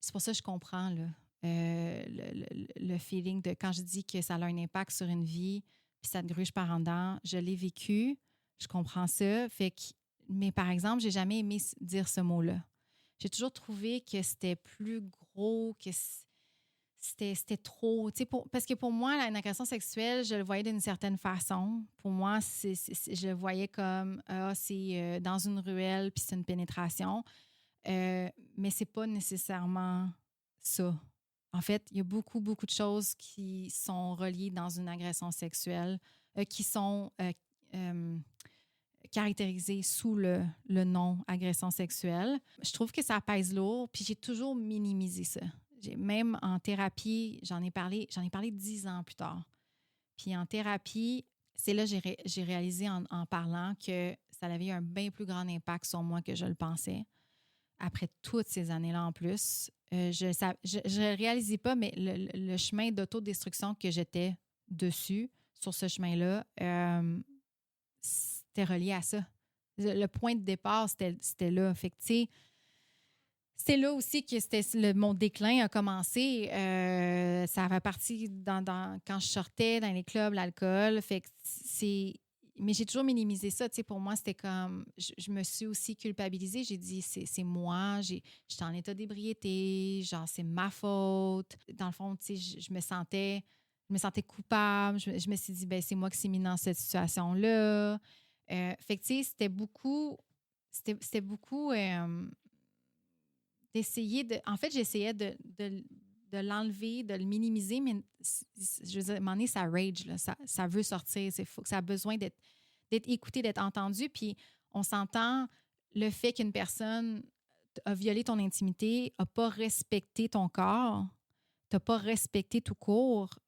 c'est pour ça que je comprends là, le feeling de quand je dis que ça a un impact sur une vie, puis ça te gruge par en dedans. Je l'ai vécu, je comprends ça. Fait que, mais par exemple, j'ai jamais aimé dire ce mot-là. J'ai toujours trouvé que c'était plus gros, que c'était trop. Parce que pour moi, une agression sexuelle, je le voyais d'une certaine façon. Pour moi, je le voyais comme c'est dans une ruelle puis c'est une pénétration. Mais c'est pas nécessairement ça. En fait, il y a beaucoup, beaucoup de choses qui sont reliées dans une agression sexuelle, qui sont caractérisées sous le nom agression sexuelle. Je trouve que ça pèse lourd, puis j'ai toujours minimisé ça. Même en thérapie, j'en ai parlé 10 ans plus tard. Puis en thérapie, c'est là que j'ai réalisé en parlant que ça avait eu un bien plus grand impact sur moi que je le pensais. Après toutes ces années-là en plus, je ne réalisais pas, mais le chemin d'autodestruction que j'étais dessus, sur ce chemin-là, c'était relié à ça. Le point de départ, c'était là. Fait que, tu sais, c'est là aussi que mon déclin a commencé. Ça fait partie quand je sortais dans les clubs, l'alcool. Fait que mais j'ai toujours minimisé ça. Tu sais, pour moi, c'était comme... Je me suis aussi culpabilisée. J'ai dit, c'est moi. J'étais en état d'ébriété. Genre, c'est ma faute. Dans le fond, tu sais, je me sentais coupable. Je me suis dit, ben c'est moi qui s'est mis dans cette situation-là. Fait que, tu sais, c'était beaucoup... C'était beaucoup... d'essayer de... En fait, j'essayais de l'enlever, de le minimiser, mais je veux dire, à un moment donné, ça rage, là, ça veut sortir, ça a besoin d'être écouté, d'être entendu, puis on s'entend le fait qu'une personne a violé ton intimité, n'a pas respecté ton corps, t'as pas respecté tout court,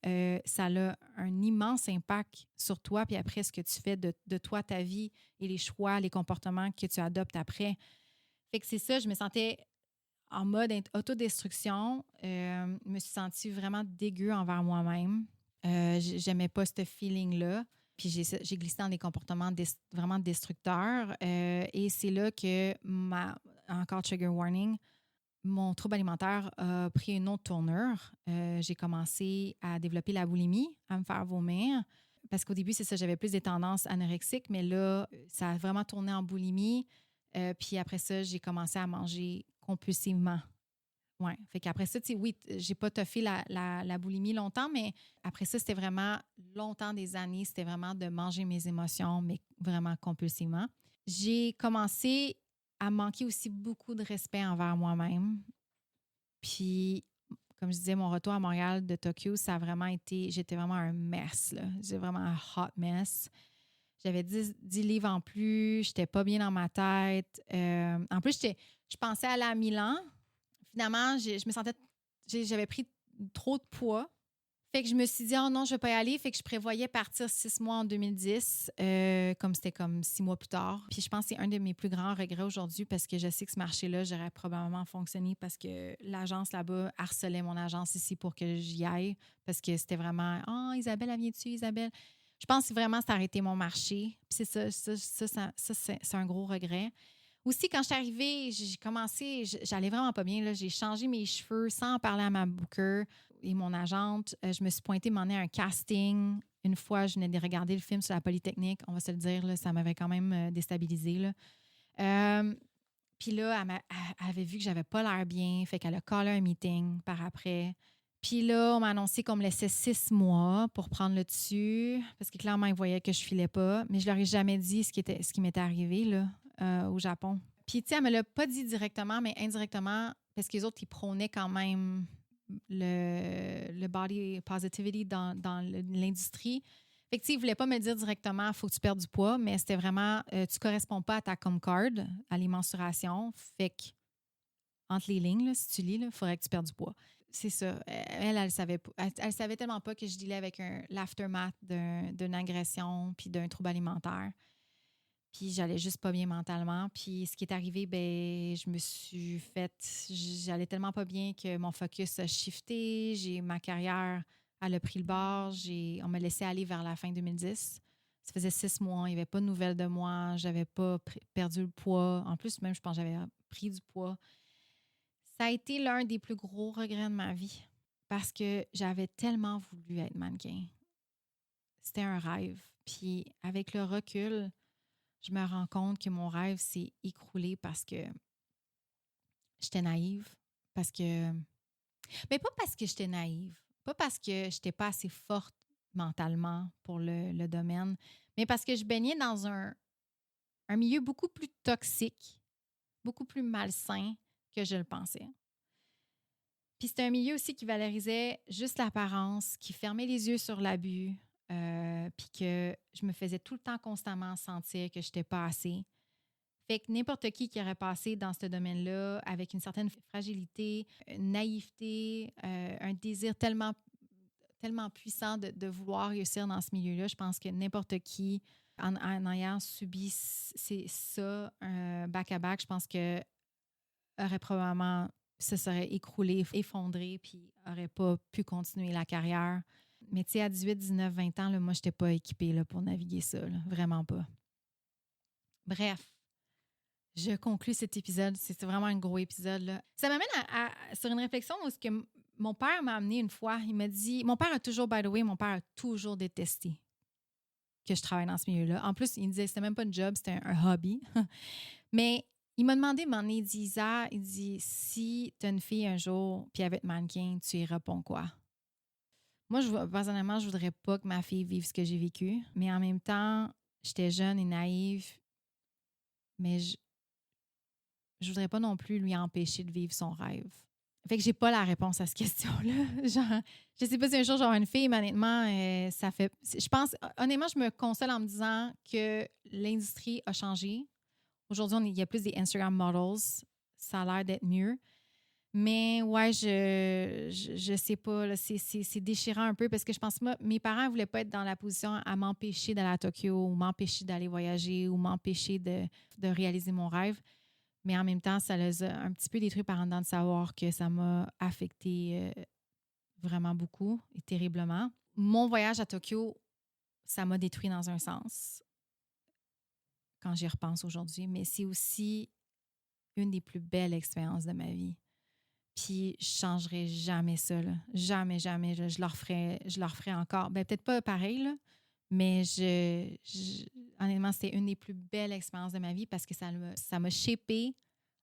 ça a un immense impact sur toi, puis après, ce que tu fais de toi, ta vie et les choix, les comportements que tu adoptes après. Fait que c'est ça, je me sentais en mode autodestruction. Je me suis sentie vraiment dégueu envers moi-même. J'aimais pas ce feeling-là. Puis j'ai glissé dans des comportements vraiment destructeurs. Et c'est là que, encore trigger warning, mon trouble alimentaire a pris une autre tournure. J'ai commencé à développer la boulimie, à me faire vomir. Parce qu'au début, c'est ça, j'avais plus des tendances anorexiques, mais là, ça a vraiment tourné en boulimie. Puis après ça, j'ai commencé à manger compulsivement. Ouais. Fait qu'après ça, tu sais, oui, j'ai pas toffé la boulimie longtemps, mais après ça, c'était vraiment longtemps des années, c'était vraiment de manger mes émotions, mais vraiment compulsivement. J'ai commencé à manquer aussi beaucoup de respect envers moi-même. Puis, comme je disais, mon retour à Montréal de Tokyo, ça a vraiment été... J'étais vraiment un mess, là. J'étais vraiment un hot mess. J'avais 10 livres en plus. J'étais pas bien dans ma tête. En plus, je pensais aller à Milan. Finalement, je me sentais... J'avais pris trop de poids. Fait que je me suis dit, oh non, je vais pas y aller. Fait que je prévoyais partir 6 mois en 2010, comme c'était comme 6 mois plus tard. Puis je pense que c'est un de mes plus grands regrets aujourd'hui parce que je sais que ce marché-là, j'aurais probablement fonctionné parce que l'agence là-bas harcelait mon agence ici pour que j'y aille parce que c'était vraiment, oh, Isabelle, elle vient dessus, Isabelle. Je pense que vraiment, ça a arrêté mon marché. Puis c'est c'est un gros regret. Aussi, quand je suis arrivée, j'ai commencé, j'allais vraiment pas bien. Là. J'ai changé mes cheveux sans en parler à ma booker et mon agente. Je me suis pointée m'emmener à un casting. Une fois, je venais de regarder le film sur la Polytechnique. On va se le dire, là, ça m'avait quand même déstabilisée. Là. Puis là, elle avait vu que j'avais pas l'air bien. Fait qu'elle a callé un meeting par après. Puis là, on m'a annoncé qu'on me laissait 6 mois pour prendre le dessus parce que clairement, ils voyaient que je filais pas. Mais je leur ai jamais dit ce qui m'était arrivé là, au Japon. Puis, tu sais, elle me l'a pas dit directement, mais indirectement, parce que les autres, ils prônaient quand même le body positivity dans l'industrie. Fait que, tu sais, ils voulaient pas me dire directement, il faut que tu perdes du poids, mais c'était vraiment, tu corresponds pas à ta com card, à les mensurations. Fait que, entre les lignes, là, si tu lis, il faudrait que tu perdes du poids. C'est ça. Elle savait pas. Elle savait tellement pas que je dealais avec l'aftermath d'une agression puis d'un trouble alimentaire. Puis j'allais juste pas bien mentalement. Puis ce qui est arrivé, ben je me suis j'allais tellement pas bien que mon focus a shifté. Ma carrière, elle a pris le bord. On m'a laissé aller vers la fin 2010. Ça faisait 6 mois, il n'y avait pas de nouvelles de moi. J'avais pas perdu le poids. En plus, même, je pense que j'avais pris du poids. Ça a été l'un des plus gros regrets de ma vie parce que j'avais tellement voulu être mannequin. C'était un rêve. Puis avec le recul, je me rends compte que mon rêve s'est écroulé parce que j'étais naïve. Parce que. Mais pas parce que j'étais naïve. Pas parce que je n'étais pas assez forte mentalement pour le domaine, mais parce que je baignais dans un milieu beaucoup plus toxique, beaucoup plus malsain que je le pensais. Puis c'était un milieu aussi qui valorisait juste l'apparence, qui fermait les yeux sur l'abus, puis que je me faisais tout le temps constamment sentir que je n'étais pas assez. Fait que n'importe qui aurait passé dans ce domaine-là avec une certaine fragilité, une naïveté, un désir tellement, tellement puissant de vouloir réussir dans ce milieu-là, je pense que n'importe qui, en ayant subi ça, back-à-back, je pense que aurait probablement se serait écroulé, effondré, puis n'aurait pas pu continuer la carrière. Mais tu sais, à 18, 19, 20 ans, là, moi, je n'étais pas équipée là, pour naviguer ça, là, vraiment pas. Bref. Je conclus cet épisode. C'est vraiment un gros épisode. Là. Ça m'amène sur une réflexion où ce que mon père m'a amené une fois. Il m'a dit... Mon père a toujours, by the way, mon père a toujours détesté que je travaille dans ce milieu-là. En plus, il me disait que c'était même pas un job, c'était un hobby. Mais il m'a demandé, il dit, Isa, il dit, si tu as une fille un jour puis elle va être mannequin, tu y réponds quoi? Moi, personnellement, je voudrais pas que ma fille vive ce que j'ai vécu. Mais en même temps, j'étais jeune et naïve. Mais je voudrais pas non plus lui empêcher de vivre son rêve. Fait que j'ai pas la réponse à cette question-là. Genre, je sais pas si un jour j'aurai une fille, mais honnêtement, ça fait... Je pense... Honnêtement, je me console en me disant que l'industrie a changé. Aujourd'hui, il y a plus des Instagram models. Ça a l'air d'être mieux. Mais ouais, je sais pas. Là, c'est déchirant un peu parce que je pense que mes parents ne voulaient pas être dans la position à m'empêcher d'aller à Tokyo ou m'empêcher d'aller voyager ou m'empêcher de réaliser mon rêve. Mais en même temps, ça les a un petit peu détruits par en dedans de savoir que ça m'a affecté vraiment beaucoup et terriblement. Mon voyage à Tokyo, ça m'a détruit dans un sens quand j'y repense aujourd'hui, mais c'est aussi une des plus belles expériences de ma vie. Puis je ne changerai jamais ça. Là. Jamais, jamais. Je le referai encore. Ben, peut-être pas pareil, là, mais honnêtement, c'était une des plus belles expériences de ma vie parce que ça m'a shapé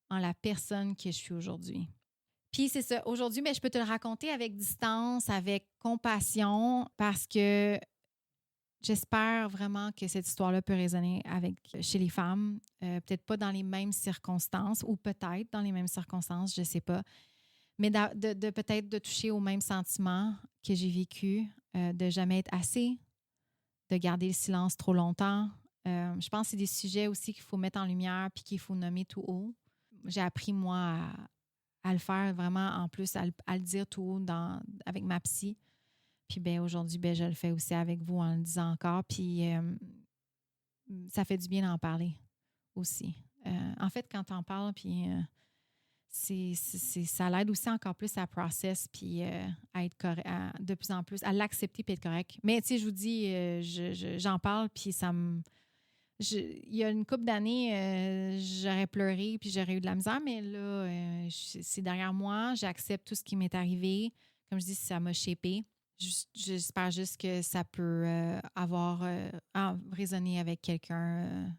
en la personne que je suis aujourd'hui. Puis c'est ça. Aujourd'hui, je peux te le raconter avec distance, avec compassion, parce que j'espère vraiment que cette histoire-là peut résonner chez les femmes. Peut-être pas dans les mêmes circonstances, ou peut-être dans les mêmes circonstances, je ne sais pas. Mais de peut-être de toucher aux mêmes sentiments que j'ai vécu, de jamais être assez, de garder le silence trop longtemps. Je pense que c'est des sujets aussi qu'il faut mettre en lumière puis qu'il faut nommer tout haut. J'ai appris, moi, à le faire vraiment, en plus, à le dire tout haut avec ma psy. Puis ben aujourd'hui, ben, je le fais aussi avec vous en le disant encore. Puis ça fait du bien d'en parler aussi. En fait, quand t'en parles, puis ça l'aide aussi encore plus à process puis à être correct, de plus en plus, à l'accepter puis être correct. Mais tu sais, je vous dis, j'en parle puis ça me... il y a une couple d'années, j'aurais pleuré puis j'aurais eu de la misère, mais là, c'est derrière moi. J'accepte tout ce qui m'est arrivé. Comme je dis, ça m'a shapé. J'espère juste que ça peut avoir résonné avec quelqu'un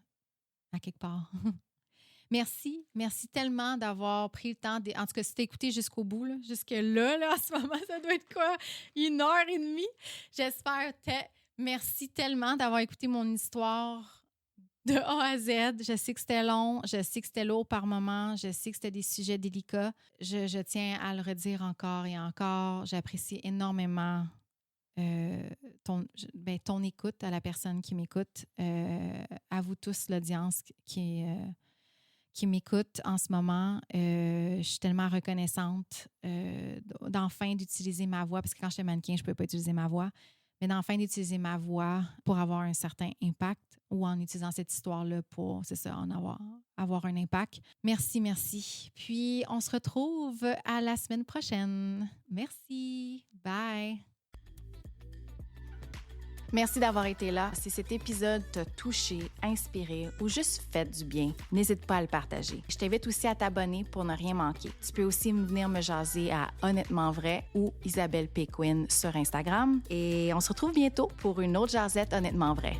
à quelque part. Merci. Merci tellement d'avoir pris le temps. En tout cas, si t'as écouté jusqu'au bout, là, jusque-là, en ce moment, ça doit être quoi? 1 heure et demie? J'espère. Merci tellement d'avoir écouté mon histoire de A à Z. Je sais que c'était long. Je sais que c'était lourd par moments. Je sais que c'était des sujets délicats. Je tiens à le redire encore et encore. J'apprécie énormément ton écoute, à la personne qui m'écoute, à vous tous, l'audience qui m'écoute en ce moment. Je suis tellement reconnaissante d'enfin d'utiliser ma voix, parce que quand j'étais mannequin, je ne pouvais pas utiliser ma voix, mais d'enfin d'utiliser ma voix pour avoir un certain impact, ou en utilisant cette histoire-là pour, c'est ça, avoir un impact. Merci, merci. Puis, on se retrouve à la semaine prochaine. Merci. Bye. Merci d'avoir été là. Si cet épisode t'a touché, inspiré ou juste fait du bien, n'hésite pas à le partager. Je t'invite aussi à t'abonner pour ne rien manquer. Tu peux aussi venir me jaser à Honnêtement Vrai ou Isabelle Péquin sur Instagram. Et on se retrouve bientôt pour une autre jasette Honnêtement Vrai.